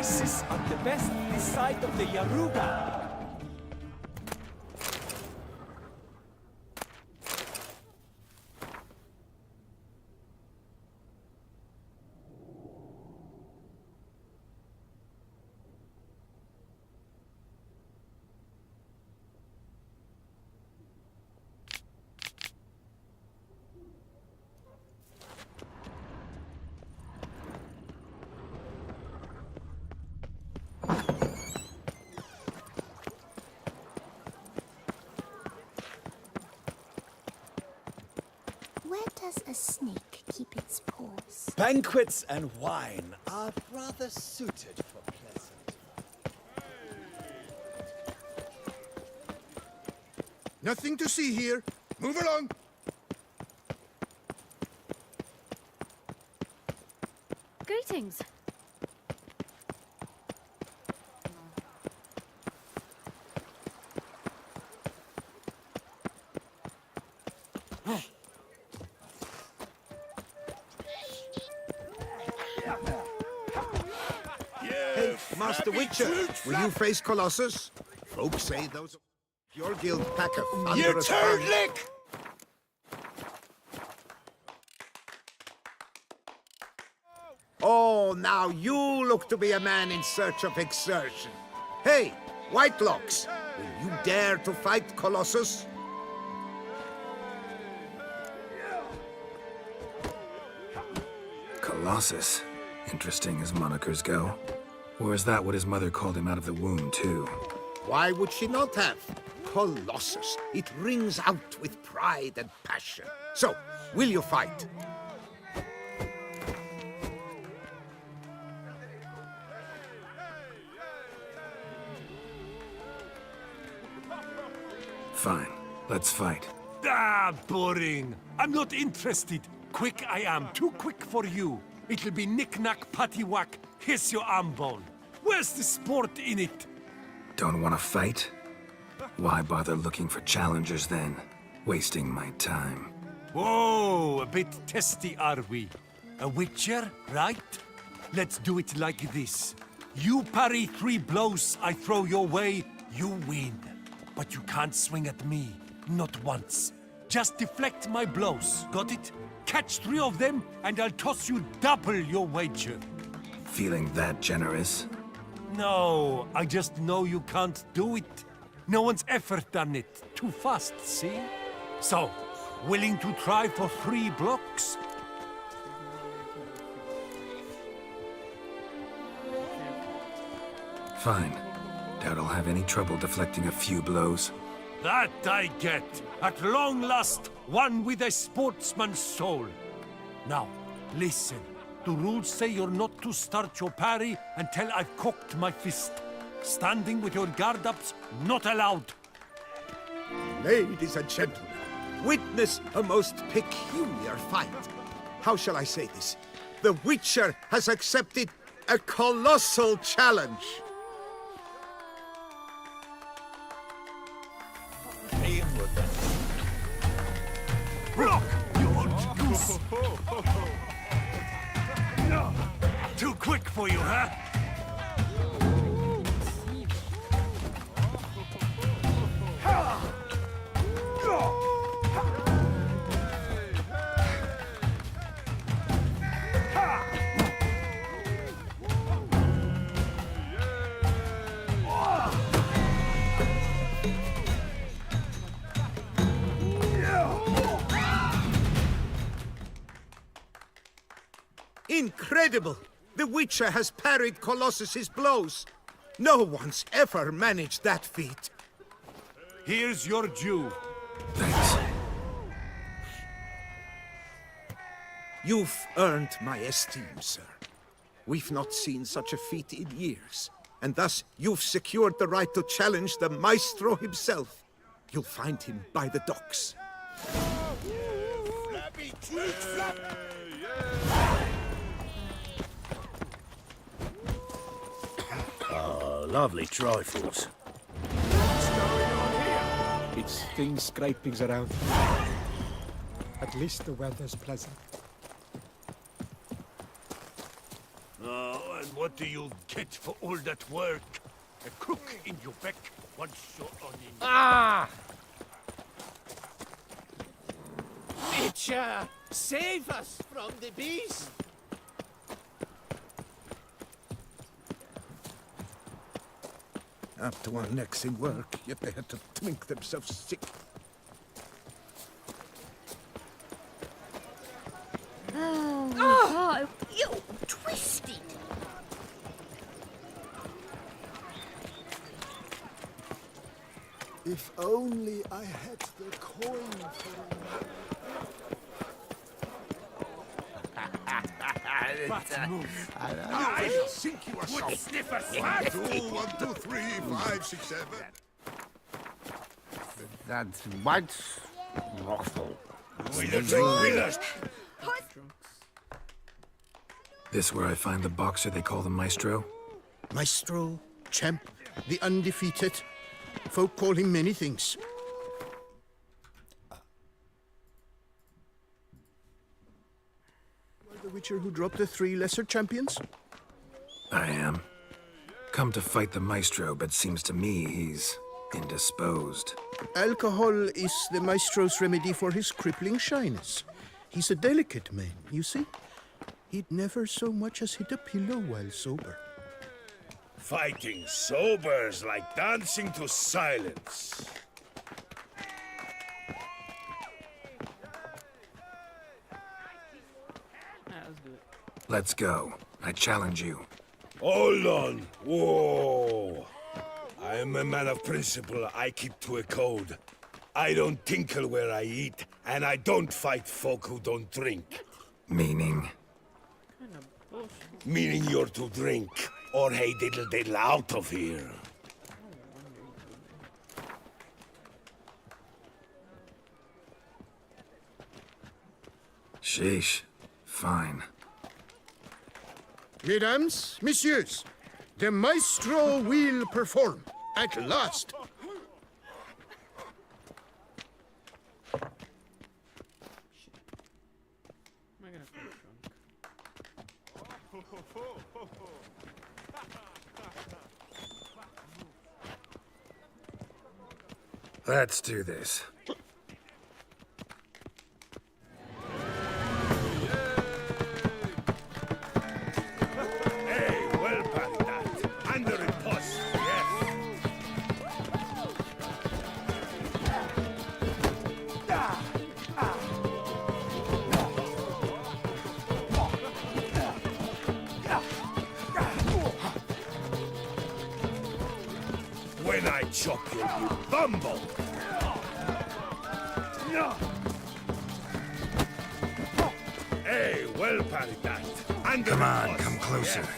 oasis are the best this side of the Yaruga. Where does a snake keep its paws? Banquets and wine are rather suited for pleasant. Nothing to see here. Move along. Greetings. Hey, Master Witcher, will you face Colossus? Folks say those of your guild pack a thunderous... Your turn, Lick! Oh, now you look to be a man in search of exertion. Hey, Whitelocks, will you dare to fight Colossus? Colossus. Interesting as monikers go. Or is that what his mother called him out of the womb, too? Why would she not have? Colossus. It rings out with pride and passion. So, will you fight? Fine. Let's fight. Ah, boring. I'm not interested. Quick I am, too quick for you. It'll be knick-knack, patty-whack, here's your arm bone. Where's the sport in it? Don't want to fight? Why bother looking for challengers then? Wasting my time. Whoa, a bit testy are we? A witcher, right? Let's do it like this. You parry 3 blows I throw your way, you win. But you can't swing at me, not once. Just deflect my blows, got it? Catch 3 of them, and I'll toss you double your wager. Feeling that generous? No, I just know you can't do it. No one's ever done it. Too fast, see? So, willing to try for 3 blocks? Fine. Doubt I'll have any trouble deflecting a few blows. That I get. At long last, one with a sportsman's soul. Now, listen. The rules say you're not to start your parry until I've cocked my fist. Standing with your guard-ups, not allowed. Ladies and gentlemen, witness a most peculiar fight. How shall I say this? The Witcher has accepted a colossal challenge. Block, you old goose! Too quick for you, huh? Incredible! The Witcher has parried Colossus's blows. No one's ever managed that feat. Here's your due. Thanks. You've earned my esteem, sir. We've not seen such a feat in years. And thus, you've secured the right to challenge the Maestro himself. You'll find him by the docks. Lovely trifles. What's going on here? It's things scrapings around. At least the weather's pleasant. Oh, And what do you get for all that work? A crook in your back once you're on in. Ah! Witcher, save us from the beast! Up to our necks in work, yet they had to drink themselves sick. Oh, you twisted. If only I had the coin for I think you are so sniffer swag. 2, 1, 2, 3, 5, 6, 7. That's what's awful. This where I find the boxer they call the Maestro? Maestro, champ, the undefeated. Folk call him many things. The Witcher who dropped the 3 lesser champions? I am. Come to fight the Maestro, but seems to me he's indisposed. Alcohol is the Maestro's remedy for his crippling shyness. He's a delicate man, you see. He'd never so much as hit a pillow while sober. Fighting sober's like dancing to silence. Let's go. I challenge you. Hold on. Whoa. I am a man of principle. I keep to a code. I don't tinkle where I eat, and I don't fight folk who don't drink. Meaning? Meaning you're to drink, or hey diddle diddle out of here. Sheesh. Fine. Mesdames, messieurs, the Maestro will perform, at last. Let's do this. Hey, well parried that. Under a post, yes. When I chop you, you bumble. Hey, well parried that. Under Come a on, post, come closer. yes.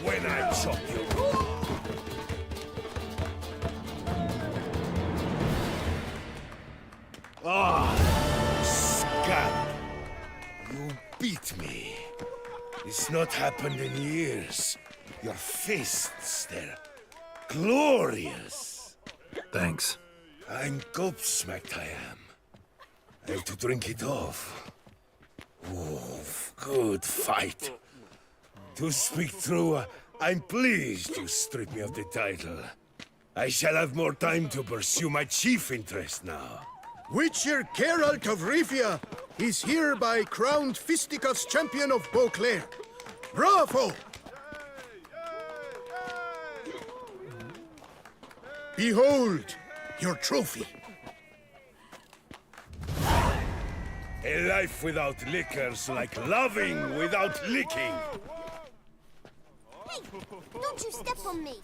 When I chop you. Ah, scab. You beat me. It's not happened in years. Your fists, they're glorious. Thanks. I'm gobsmacked, I am. I have to drink it off. Oh, good fight. To speak true, I'm pleased you stripped me of the title. I shall have more time to pursue my chief interest now. Witcher Geralt of Rivia is hereby crowned Fisticuffs champion of Beauclair. Bravo! Behold your trophy. A life without liquor's like loving without licking. Hey, don't you step on me.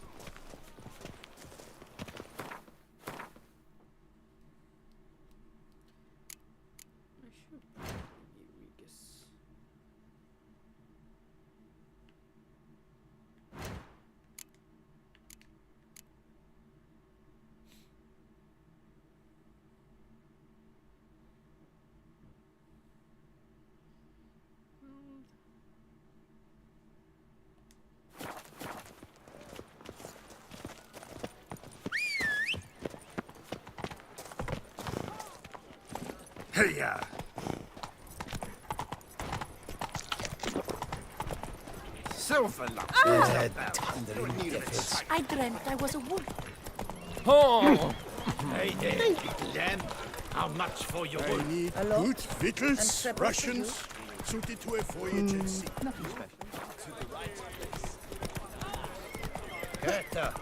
Hey-ya! Silver luck. I dreamt I was a wolf. Oh! Hey there, little lamb. How much for your wool? Good victuals, rations, suited to a voyage at sea. Nothing special. Greta,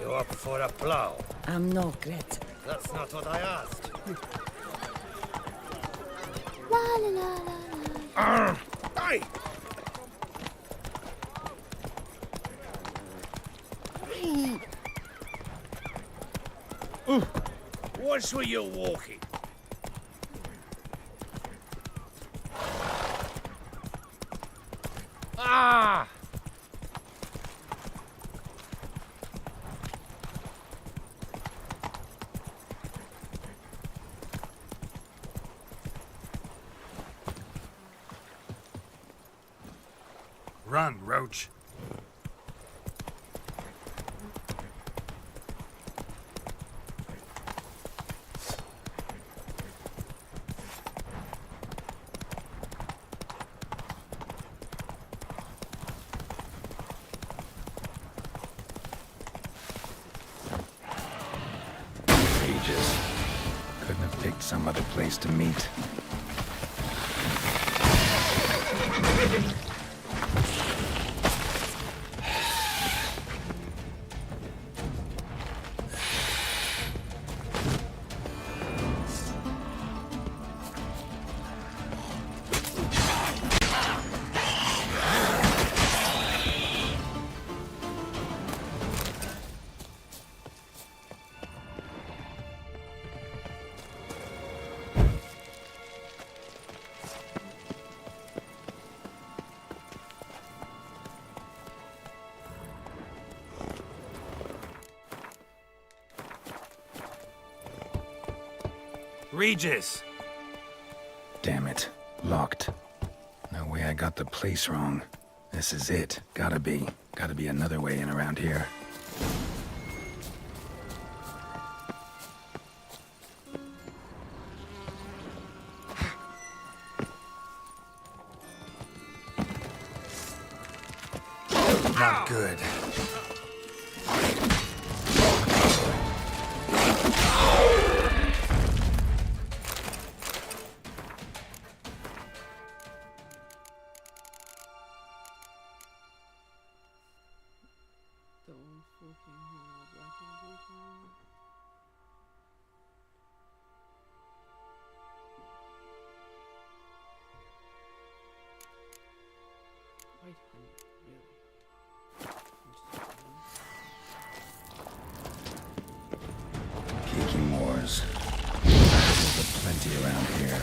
you up for a plow? I'm no Greta. That's not what I asked. La la la la la. Aye! What's where you're walking? Ah! Run, Roach. Regis. Couldn't have picked some other place to meet. Regis! Damn it. Locked. No way I got the place wrong. This is it. Gotta be. Gotta be another way in around here. Not good. Geeky Moors. There's plenty around here.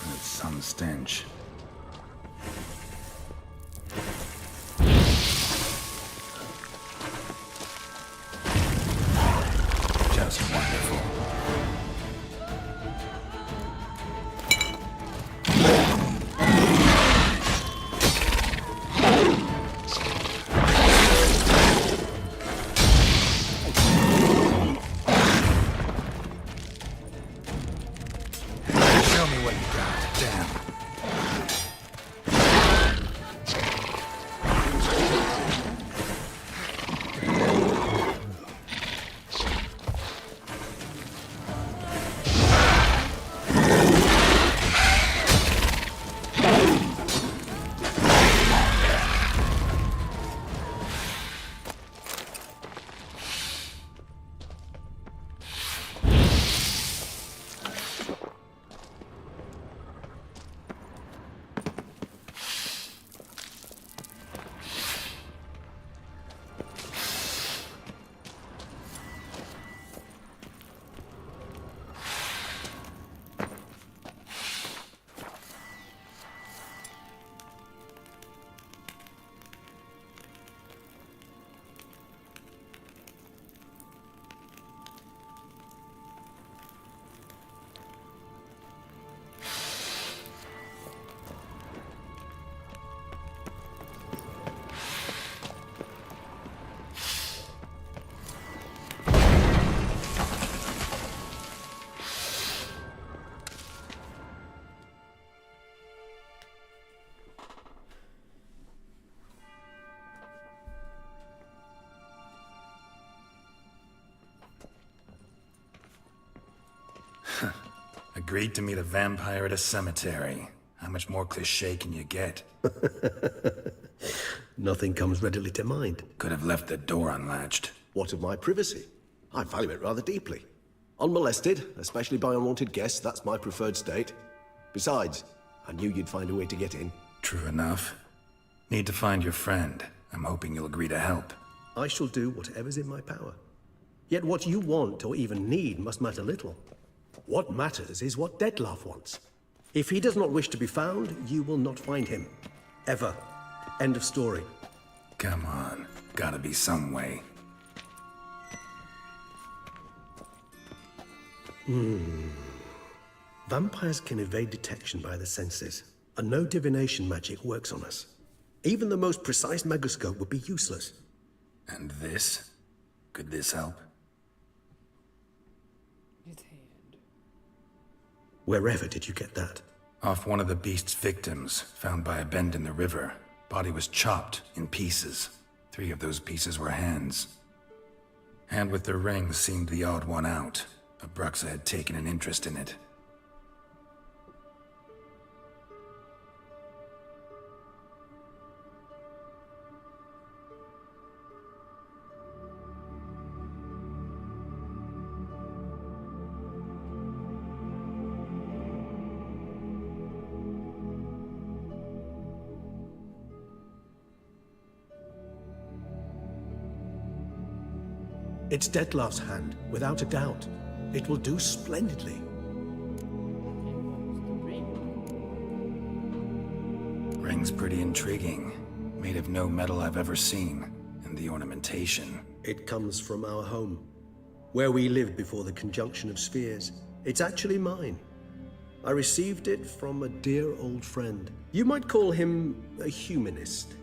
That's some stench. Just wonderful. Show me what you got. Damn. Agreed to meet a vampire at a cemetery. How much more cliché can you get? Nothing comes readily to mind. Could have left the door unlatched. What of my privacy? I value it rather deeply. Unmolested, especially by unwanted guests, that's my preferred state. Besides, I knew you'd find a way to get in. True enough. Need to find your friend. I'm hoping you'll agree to help. I shall do whatever's in my power. Yet what you want or even need must matter little. What matters is what Dettlaff wants. If he does not wish to be found, you will not find him. Ever. End of story. Come on. Gotta be some way. Vampires can evade detection by the senses, and no divination magic works on us. Even the most precise megoscope would be useless. And this? Could this help? Wherever did you get that? Off one of the beast's victims, found by a bend in the river. Body was chopped in pieces. 3 of those pieces were hands. Hand with the ring seemed the odd one out. Abruxa had taken an interest in it. It's Dettlaff's hand, without a doubt. It will do splendidly. Ring's pretty intriguing. Made of no metal I've ever seen. And the ornamentation. It comes from our home, where we lived before the conjunction of spheres. It's actually mine. I received it from a dear old friend. You might call him a humanist.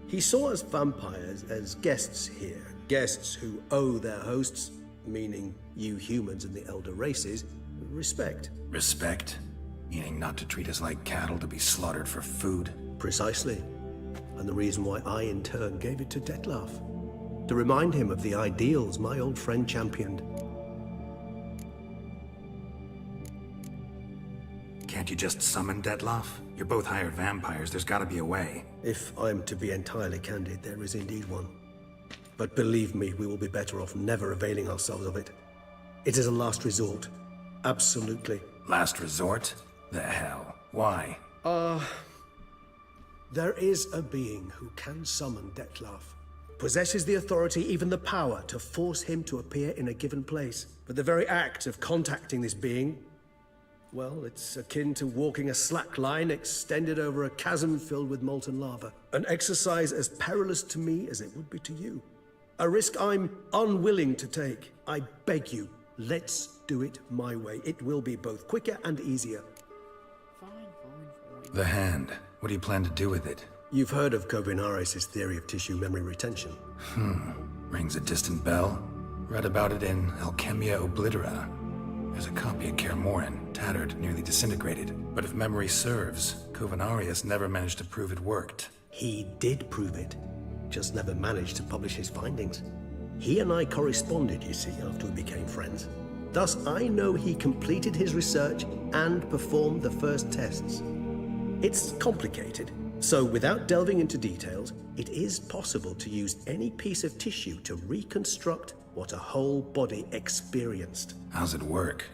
He saw us vampires as guests here. Guests who owe their hosts, meaning you humans and the elder races, respect. Respect? Meaning not to treat us like cattle to be slaughtered for food? Precisely. And the reason why I, in turn, gave it to Dettlaff. To remind him of the ideals my old friend championed. Can't you just summon Dettlaff? You're both hired vampires, there's gotta be a way. If I'm to be entirely candid, there is indeed one. But believe me, we will be better off never availing ourselves of it. It is a last resort. Absolutely. Last resort? The hell? Why? There is a being who can summon Dettlaff. Possesses the authority, even the power, to force him to appear in a given place. But the very act of contacting this being, well, it's akin to walking a slack line extended over a chasm filled with molten lava. An exercise as perilous to me as it would be to you. A risk I'm unwilling to take. I beg you, let's do it my way. It will be both quicker and easier. The hand. What do you plan to do with it? You've heard of Kovinaris' theory of tissue memory retention. Rings a distant bell. Read about it in Alchemia Oblitera. There's a copy of Kermoran, tattered, nearly disintegrated. But if memory serves, Kovinaris never managed to prove it worked. He did prove it. Just never managed to publish his findings. He and I corresponded, you see, after we became friends. Thus, I know he completed his research and performed the first tests. It's complicated, so without delving into details, it is possible to use any piece of tissue to reconstruct what a whole body experienced. How's it work?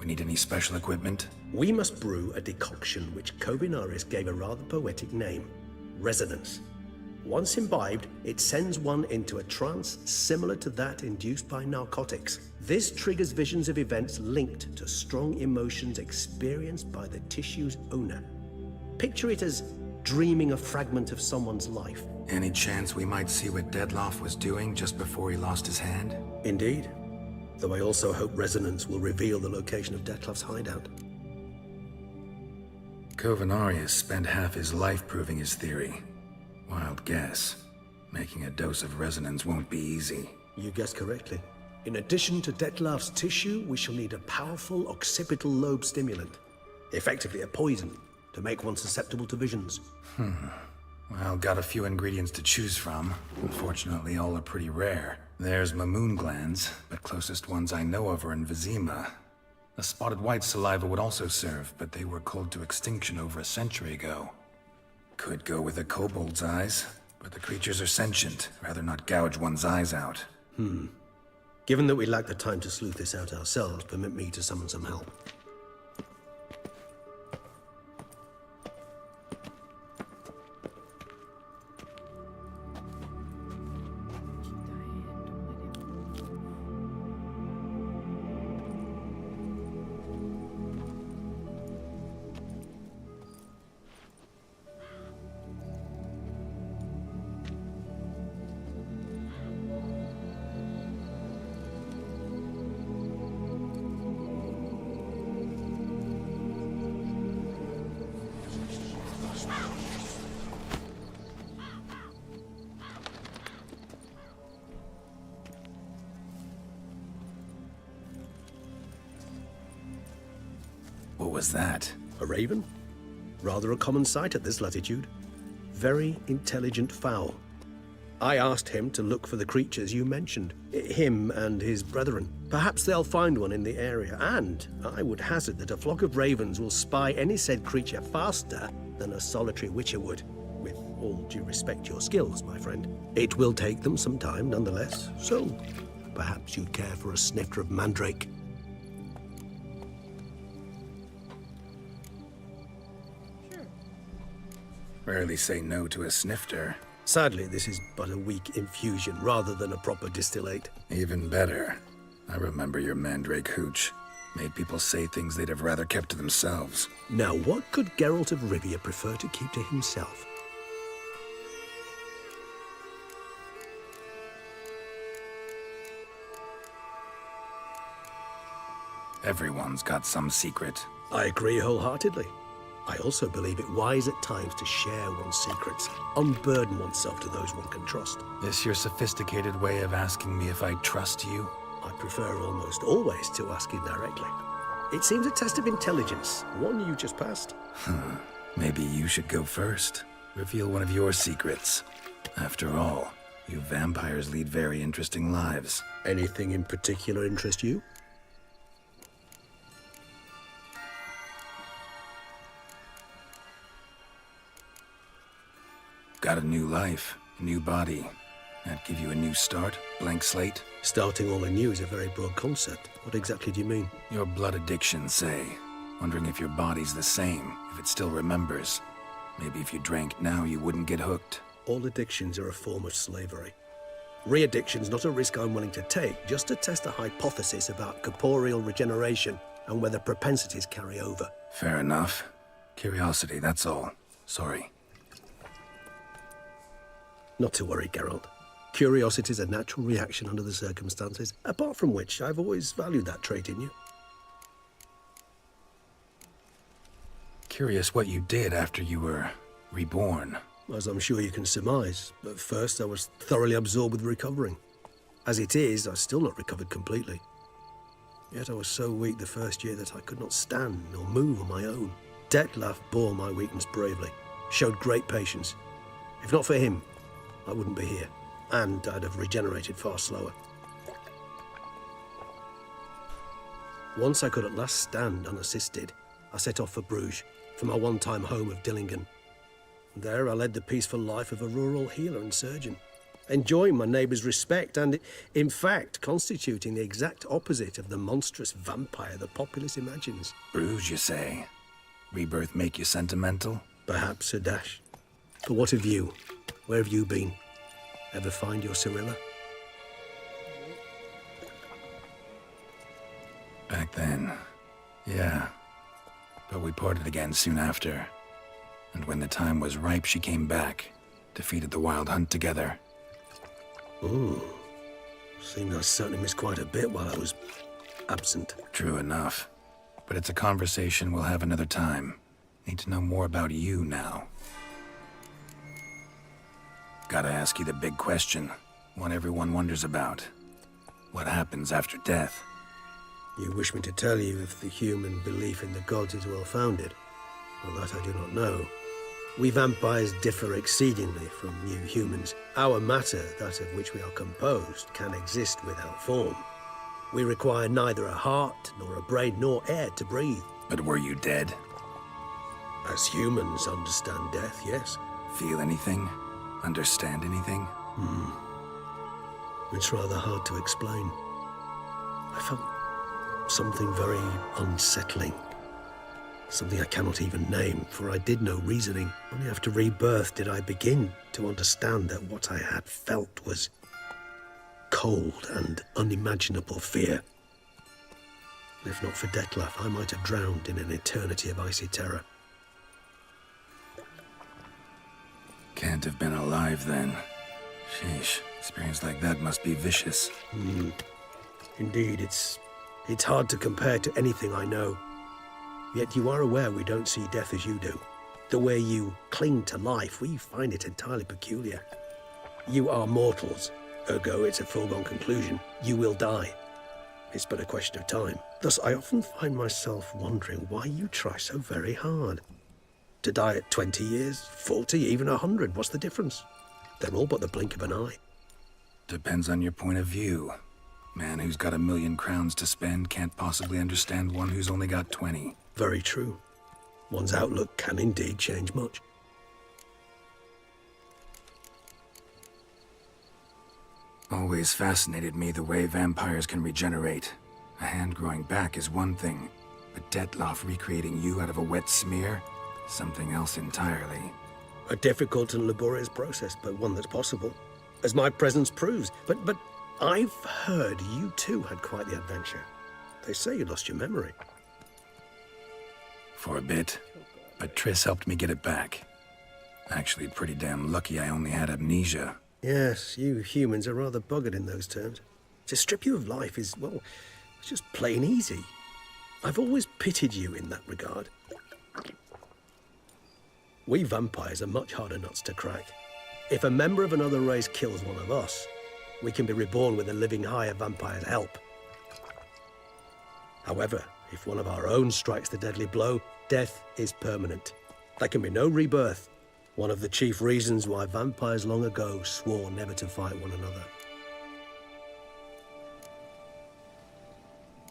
We need any special equipment? We must brew a decoction which Kovinaris gave a rather poetic name, resonance. Once imbibed, it sends one into a trance similar to that induced by narcotics. This triggers visions of events linked to strong emotions experienced by the tissue's owner. Picture it as dreaming a fragment of someone's life. Any chance we might see what Dettlaff was doing just before he lost his hand? Indeed. Though I also hope resonance will reveal the location of Dettlaff's hideout. Kovinaris spent half his life proving his theory. Wild guess. Making a dose of resonance won't be easy. You guessed correctly. In addition to Dettlaff's tissue, we shall need a powerful occipital lobe stimulant. Effectively a poison, to make one susceptible to visions. Well, got a few ingredients to choose from. Unfortunately, all are pretty rare. There's Mamoon glands, but closest ones I know of are in Vizima. A spotted white saliva would also serve, but they were culled to extinction over a century ago. Could go with a kobold's eyes, but the creatures are sentient. Rather not gouge one's eyes out. Given that we lack the time to sleuth this out ourselves, permit me to summon some help. What was that? A raven? Rather a common sight at this latitude. Very intelligent fowl. I asked him to look for the creatures you mentioned. Him and his brethren. Perhaps they'll find one in the area, and I would hazard that a flock of ravens will spy any said creature faster than a solitary witcher would. With all due respect to your skills, my friend. It will take them some time, nonetheless, so perhaps you'd care for a snifter of mandrake. Rarely say no to a snifter. Sadly, this is but a weak infusion rather than a proper distillate. Even better. I remember your mandrake hooch. Made people say things they'd have rather kept to themselves. Now, what could Geralt of Rivia prefer to keep to himself? Everyone's got some secret. I agree wholeheartedly. I also believe it wise at times to share one's secrets, unburden oneself to those one can trust. This your sophisticated way of asking me if I trust you? I prefer almost always to ask you directly. It seems a test of intelligence, one you just passed. Maybe you should go first. Reveal one of your secrets. After all, you vampires lead very interesting lives. Anything in particular interest you? Got a new life, a new body. That give you a new start? Blank slate? Starting all anew is a very broad concept. What exactly do you mean? Your blood addiction, say. Wondering if your body's the same, if it still remembers. Maybe if you drank now, you wouldn't get hooked. All addictions are a form of slavery. Re-addiction's not a risk I'm willing to take, just to test a hypothesis about corporeal regeneration and whether propensities carry over. Fair enough. Curiosity, that's all. Sorry. Not to worry, Geralt. Curiosity is a natural reaction under the circumstances, apart from which I've always valued that trait in you. Curious what you did after you were reborn. As I'm sure you can surmise, at first I was thoroughly absorbed with recovering. As it is, I've still not recovered completely. Yet I was so weak the first year that I could not stand nor move on my own. Detlef bore my weakness bravely, showed great patience. If not for him, I wouldn't be here, and I'd have regenerated far slower. Once I could at last stand unassisted, I set off for Bruges, for my one-time home of Dillingen. There I led the peaceful life of a rural healer and surgeon, enjoying my neighbours' respect and, in fact, constituting the exact opposite of the monstrous vampire the populace imagines. Bruges, you say? Rebirth make you sentimental? Perhaps a dash. But what of you? Where have you been? Ever find your Cirilla? Back then, yeah. But we parted again soon after. And when the time was ripe, she came back. Defeated the Wild Hunt together. Ooh. Seems I certainly missed quite a bit while I was absent. True enough. But it's a conversation we'll have another time. Need to know more about you now. Gotta ask you the big question. One everyone wonders about. What happens after death? You wish me to tell you if the human belief in the gods is well-founded? Well, that I do not know. We vampires differ exceedingly from you humans. Our matter, that of which we are composed, can exist without form. We require neither a heart, nor a brain, nor air to breathe. But were you dead? As humans understand death, yes. Feel anything? Understand anything? It's rather hard to explain. I felt something very unsettling. Something I cannot even name, for I did no reasoning. Only after rebirth did I begin to understand that what I had felt was cold and unimaginable fear. If not for Dettlaff, I might have drowned in an eternity of icy terror. Can't have been alive then. Sheesh, experience like that must be vicious. Indeed, it's hard to compare to anything I know. Yet you are aware we don't see death as you do. The way you cling to life, we find it entirely peculiar. You are mortals, ergo it's a foregone conclusion. You will die. It's but a question of time. Thus, I often find myself wondering why you try so very hard. To die at 20 years, 40, even 100, what's the difference? They're all but the blink of an eye. Depends on your point of view. Man who's got 1,000,000 crowns to spend can't possibly understand one who's only got 20. Very true. One's outlook can indeed change much. Always fascinated me the way vampires can regenerate. A hand growing back is one thing, but Dettlaff recreating you out of a wet smear? Something else entirely. A difficult and laborious process, but one that's possible, as my presence proves. But I've heard you too had quite the adventure. They say you lost your memory. For a bit, but Triss helped me get it back. Actually, pretty damn lucky I only had amnesia. Yes, you humans are rather buggered in those terms. To strip you of life is, well, it's just plain easy. I've always pitied you in that regard. We vampires are much harder nuts to crack. If a member of another race kills one of us, we can be reborn with a living higher vampire's help. However, if one of our own strikes the deadly blow, death is permanent. There can be no rebirth. One of the chief reasons why vampires long ago swore never to fight one another.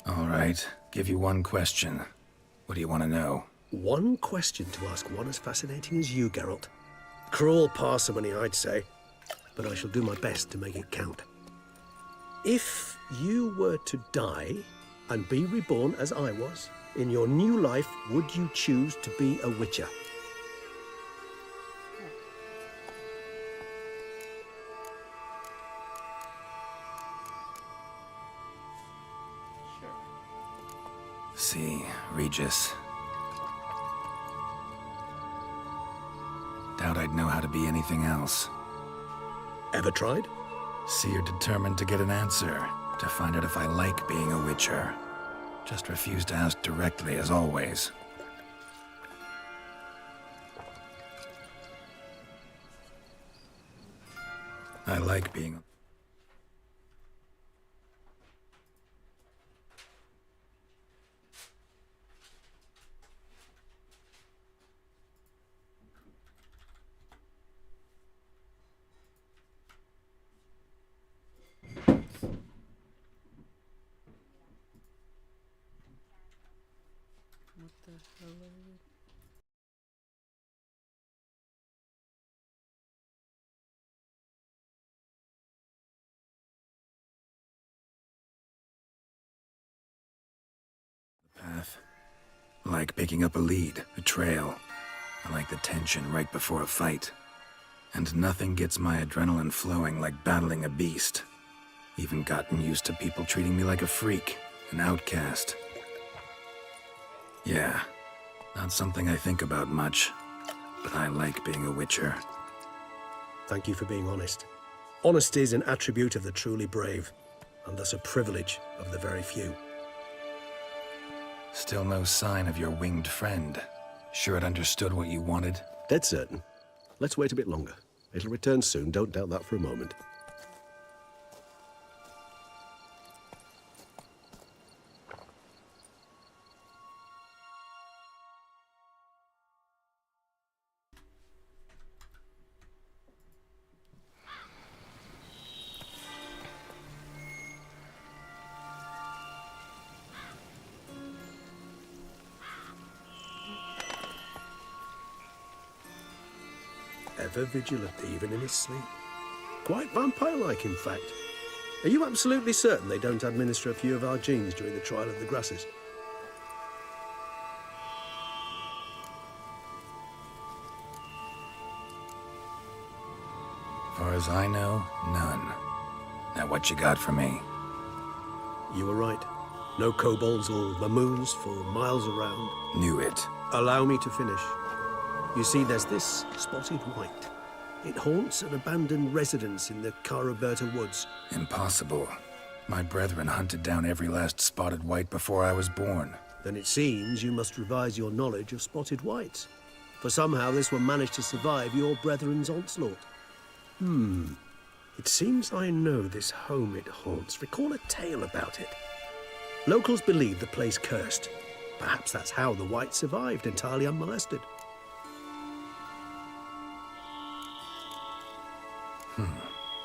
All right, give you one question. What do you want to know? One question to ask one as fascinating as you, Geralt. Cruel parsimony, I'd say, but I shall do my best to make it count. If you were to die and be reborn as I was, in your new life, would you choose to be a Witcher? See, Regis. Doubt I'd know how to be anything else. Ever tried? See, you're determined to get an answer, to find out if I like being a Witcher. Just refuse to ask directly, as always. I like being... What the hell are you? Path. I like picking up a lead, a trail. I like the tension right before a fight. And nothing gets my adrenaline flowing like battling a beast. Even gotten used to people treating me like a freak, an outcast. Yeah, not something I think about much, but I like being a Witcher. Thank you for being honest. Honesty is an attribute of the truly brave, and thus a privilege of the very few. Still no sign of your winged friend. Sure it understood what you wanted? Dead certain. Let's wait a bit longer. It'll return soon, don't doubt that for a moment. Ever vigilant, even in his sleep. Quite vampire-like, in fact. Are you absolutely certain they don't administer a few of our genes during the trial of the grasses? Far as I know, none. Now what you got for me? You were right. No kobolds or mamoons for miles around. Knew it. Allow me to finish. You see, there's this spotted white. It haunts an abandoned residence in the Caraberta woods. Impossible. My brethren hunted down every last spotted white before I was born. Then it seems you must revise your knowledge of spotted whites. For somehow this one managed to survive your brethren's onslaught. It seems I know this home it haunts. Recall a tale about it. Locals believe the place cursed. Perhaps that's how the white survived entirely unmolested.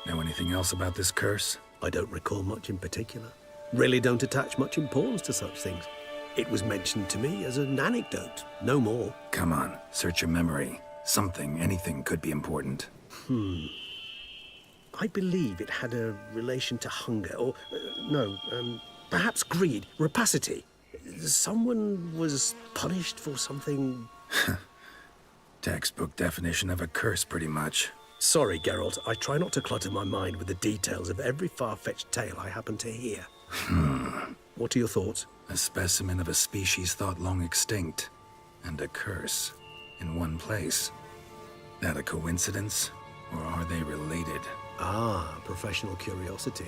Know anything else about this curse? I don't recall much in particular. Really don't attach much importance to such things. It was mentioned to me as an anecdote, no more. Come on, search your memory. Something, anything could be important. I believe it had a relation to hunger, or, perhaps greed, rapacity. Someone was punished for something... Textbook definition of a curse, pretty much. Sorry, Geralt. I try not to clutter my mind with the details of every far-fetched tale I happen to hear. What are your thoughts? A specimen of a species thought long extinct. And a curse. In one place. That a coincidence? Or are they related? Ah, professional curiosity.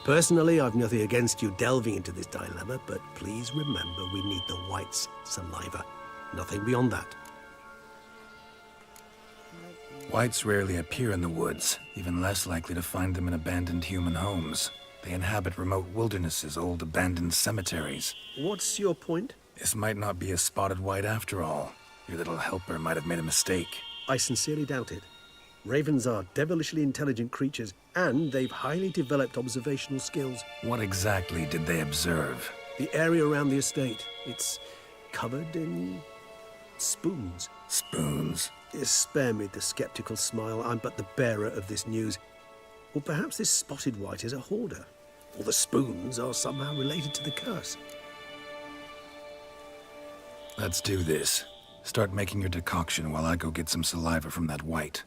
Personally, I've nothing against you delving into this dilemma, but please remember we need the white's saliva. Nothing beyond that. Whites rarely appear in the woods, even less likely to find them in abandoned human homes. They inhabit remote wildernesses, old abandoned cemeteries. What's your point? This might not be a spotted white after all. Your little helper might have made a mistake. I sincerely doubt it. Ravens are devilishly intelligent creatures, and they've highly developed observational skills. What exactly did they observe? The area around the estate. It's covered in spoons. Spoons? Spare me the skeptical smile. I'm but the bearer of this news. Or perhaps this spotted white is a hoarder. Or the spoons are somehow related to the curse. Let's do this. Start making your decoction while I go get some saliva from that white.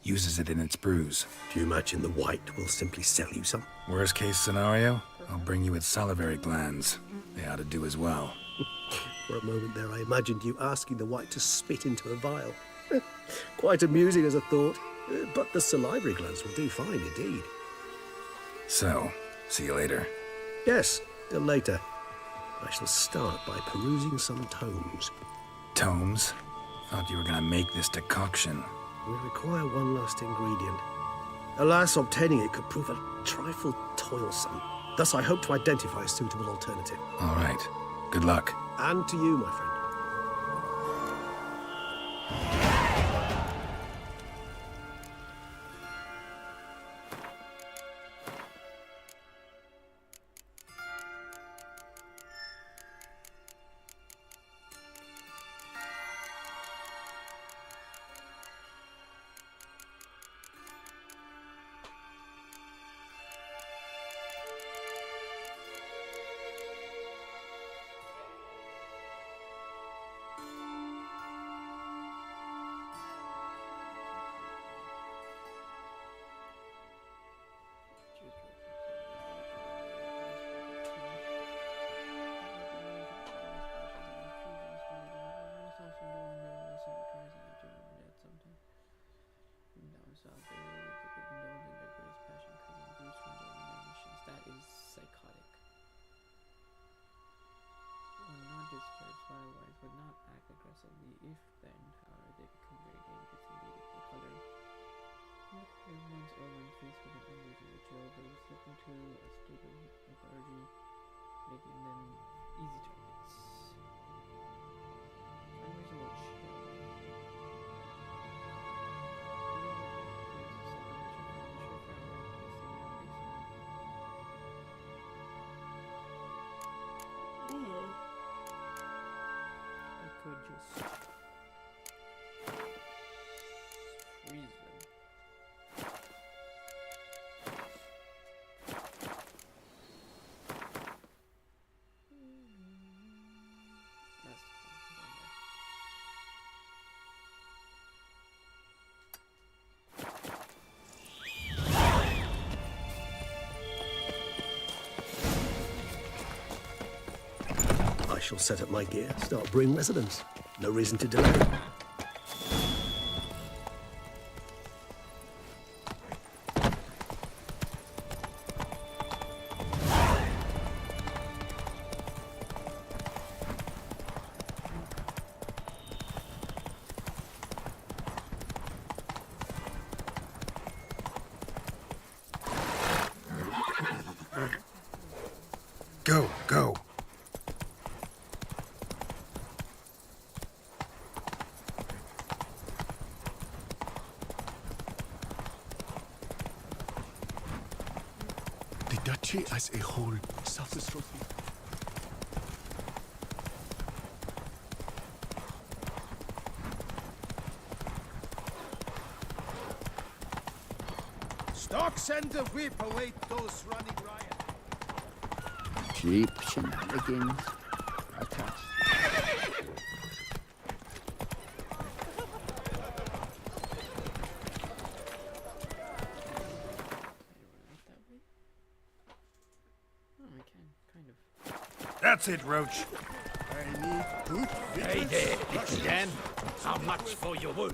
Uses it in its brews. Do you imagine the white will simply sell you some? Worst case scenario, I'll bring you its salivary glands. They ought to do as well. For a moment there, I imagined you asking the white to spit into a vial. Quite amusing as a thought, but the salivary glands will do fine indeed. So, see you later. Yes, till later. I shall start by perusing some tomes. Tomes? Thought you were gonna make this decoction. We require one last ingredient. Alas, obtaining it could prove a trifle toilsome. Thus, I hope to identify a suitable alternative. All right. Good luck. And to you, my friend. Could just shall set up my gear, start Bryn residence. No reason to delay. Go, go. The duchy as a whole suffers from... Stocks and the whip await those running riot. Cheap shenanigans. Attack. That's it, Roach. I need good Hey there, it's Dan. How much for your wool?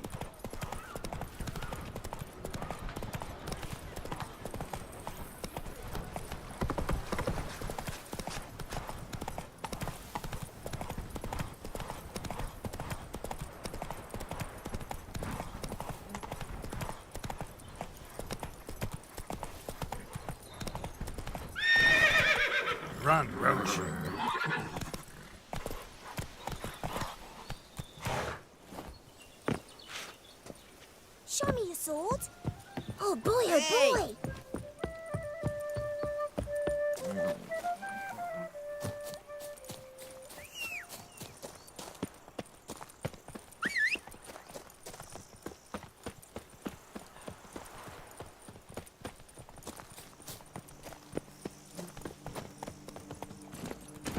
Run, Roach. Show me your sword. Oh boy, oh boy.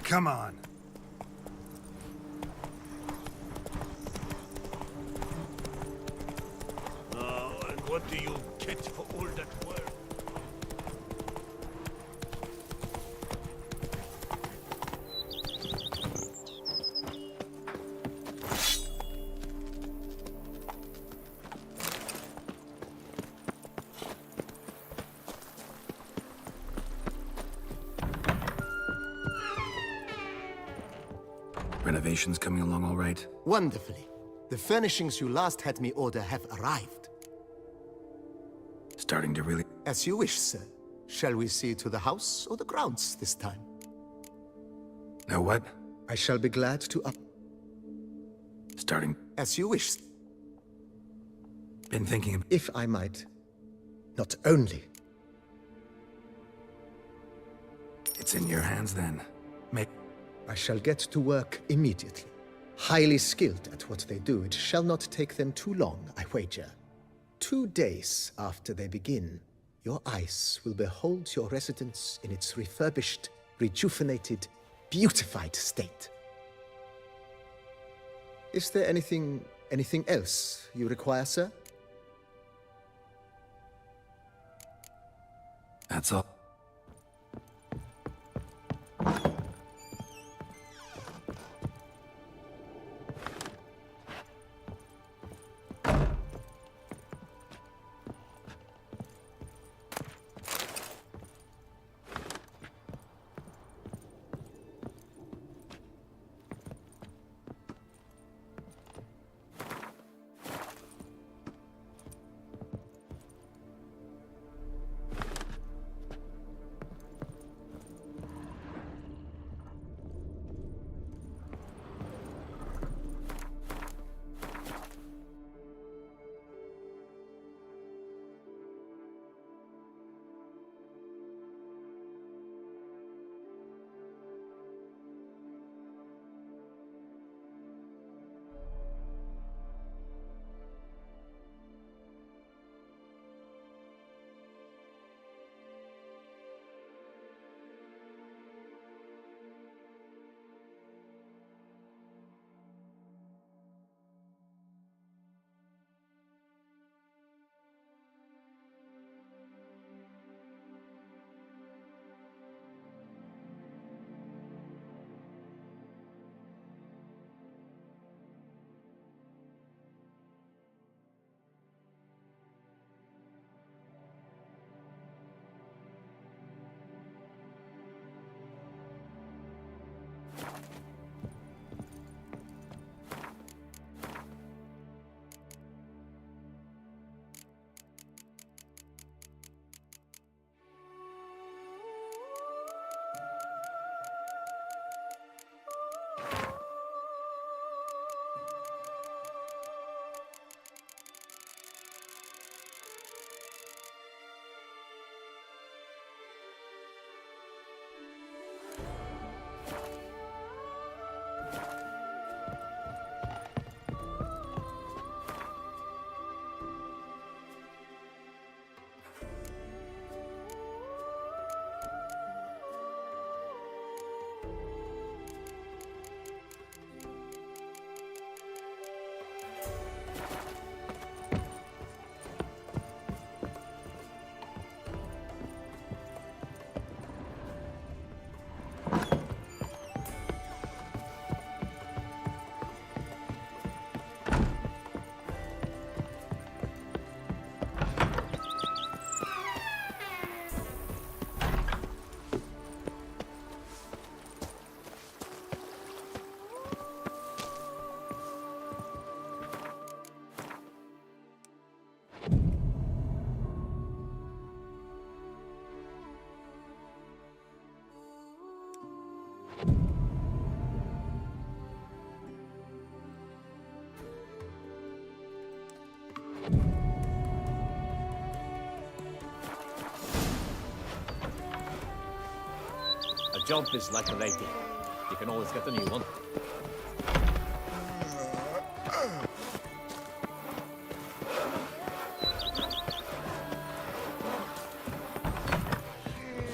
Come on. And what do you get for all that work? Renovations coming along all right? Wonderfully. The furnishings you last had me order have arrived. Starting to really... As you wish, sir. Shall we see to the house or the grounds this time? Know what? I shall be glad to up. Starting... As you wish. Been thinking of... If I might. Not only. It's in your hands then. Make... I shall get to work immediately. Highly skilled at what they do, it shall not take them too long, I wager. 2 days after they begin, your eyes will behold your residence in its refurbished, rejuvenated, beautified state. Is there anything else you require, sir? That's all. jump is like a lady. You can always get a new one.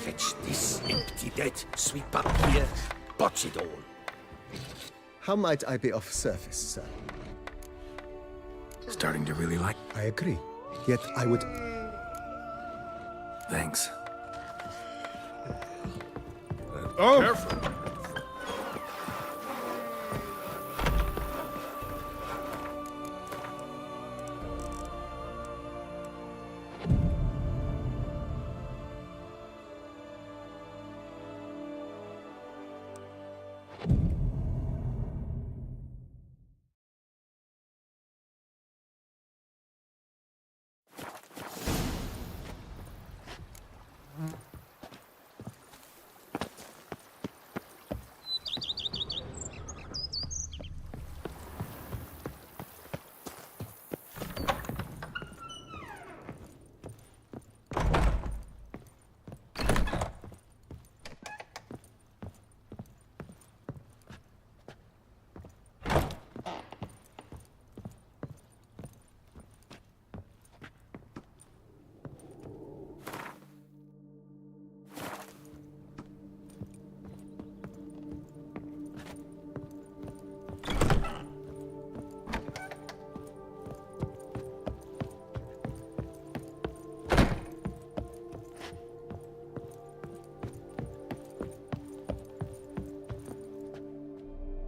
Fetch this empty dead, sweep up here, botch it all. How might I be of service, sir? Starting to really like... I agree. Yet I would... Thanks. Oh! Careful.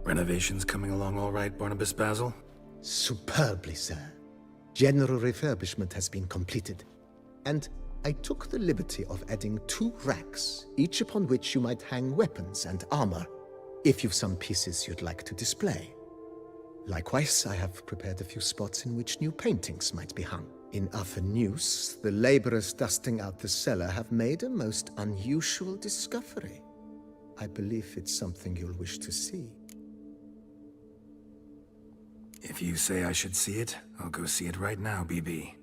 Renovations coming along all right, Barnabas Basil? Superbly, sir. General refurbishment has been completed. And I took the liberty of adding 2 racks, each upon which you might hang weapons and armor, if you've some pieces you'd like to display. Likewise, I have prepared a few spots in which new paintings might be hung. In other news, the laborers dusting out the cellar have made a most unusual discovery. I believe it's something you'll wish to see. If you say I should see it, I'll go see it right now, BB.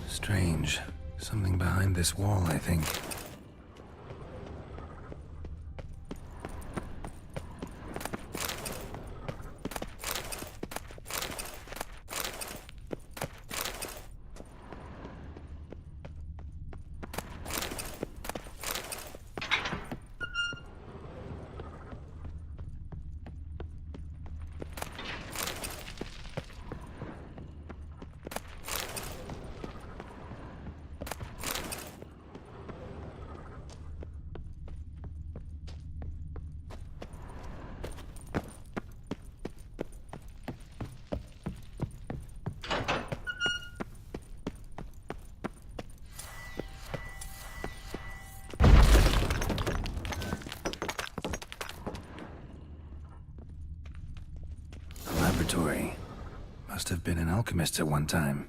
Strange. Something behind this wall, I think. Laboratory. Must have been an alchemist at one time.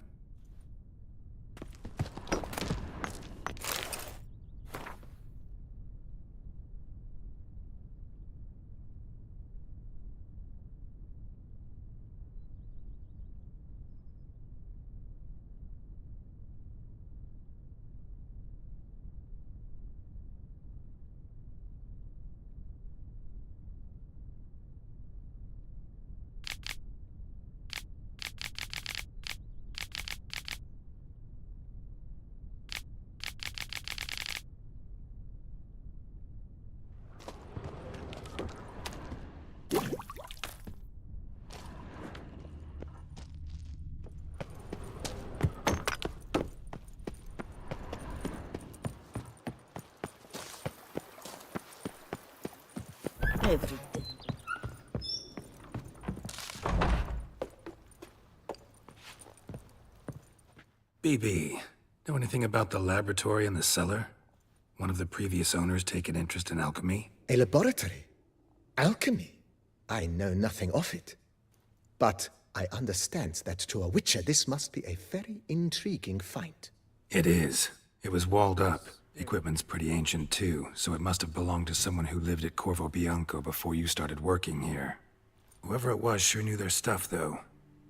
Everything. BB, know anything about the laboratory in the cellar? One of the previous owners take an interest in alchemy? A laboratory? Alchemy? I know nothing of it. But I understand that to a witcher this must be a very intriguing find. It is. It was walled up. Equipment's pretty ancient too, so it must have belonged to someone who lived at Corvo Bianco before you started working here. Whoever it was sure knew their stuff, though.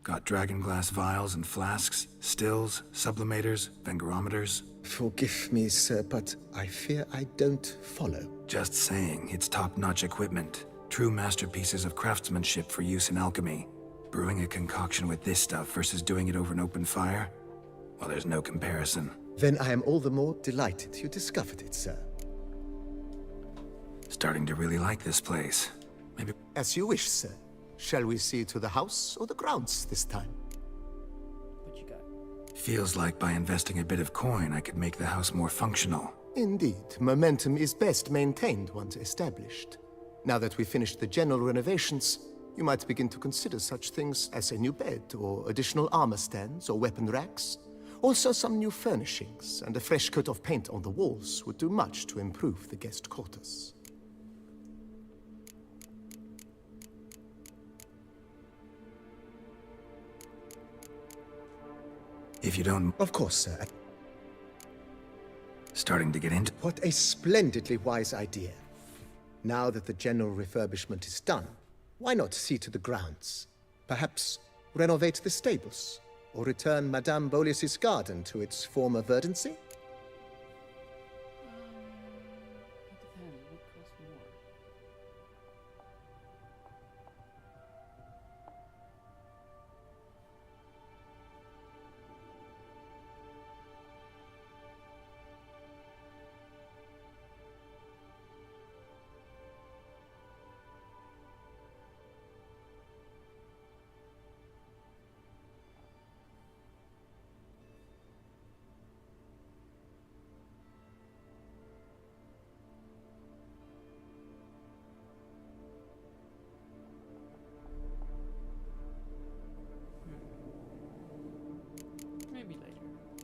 Got dragon glass vials and flasks, stills, sublimators, vengerometers. Forgive me, sir, but I fear I don't follow. Just saying, it's top-notch equipment. True masterpieces of craftsmanship for use in alchemy. Brewing a concoction with this stuff versus doing it over an open fire? Well, there's no comparison. Then I am all the more delighted you discovered it, sir. Starting to really like this place. Maybe... As you wish, sir. Shall we see to the house or the grounds this time? Feels like by investing a bit of coin, I could make the house more functional. Indeed. Momentum is best maintained once established. Now that we've finished the general renovations, you might begin to consider such things as a new bed, or additional armor stands, or weapon racks. Also, some new furnishings and a fresh coat of paint on the walls would do much to improve the guest quarters. If you don't... Of course, sir. Starting to get into... What a splendidly wise idea. Now that the general refurbishment is done, why not see to the grounds? Perhaps renovate the stables, or return Madame Boleus's garden to its former verdancy?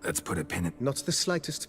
Let's put a pin in... Not the slightest.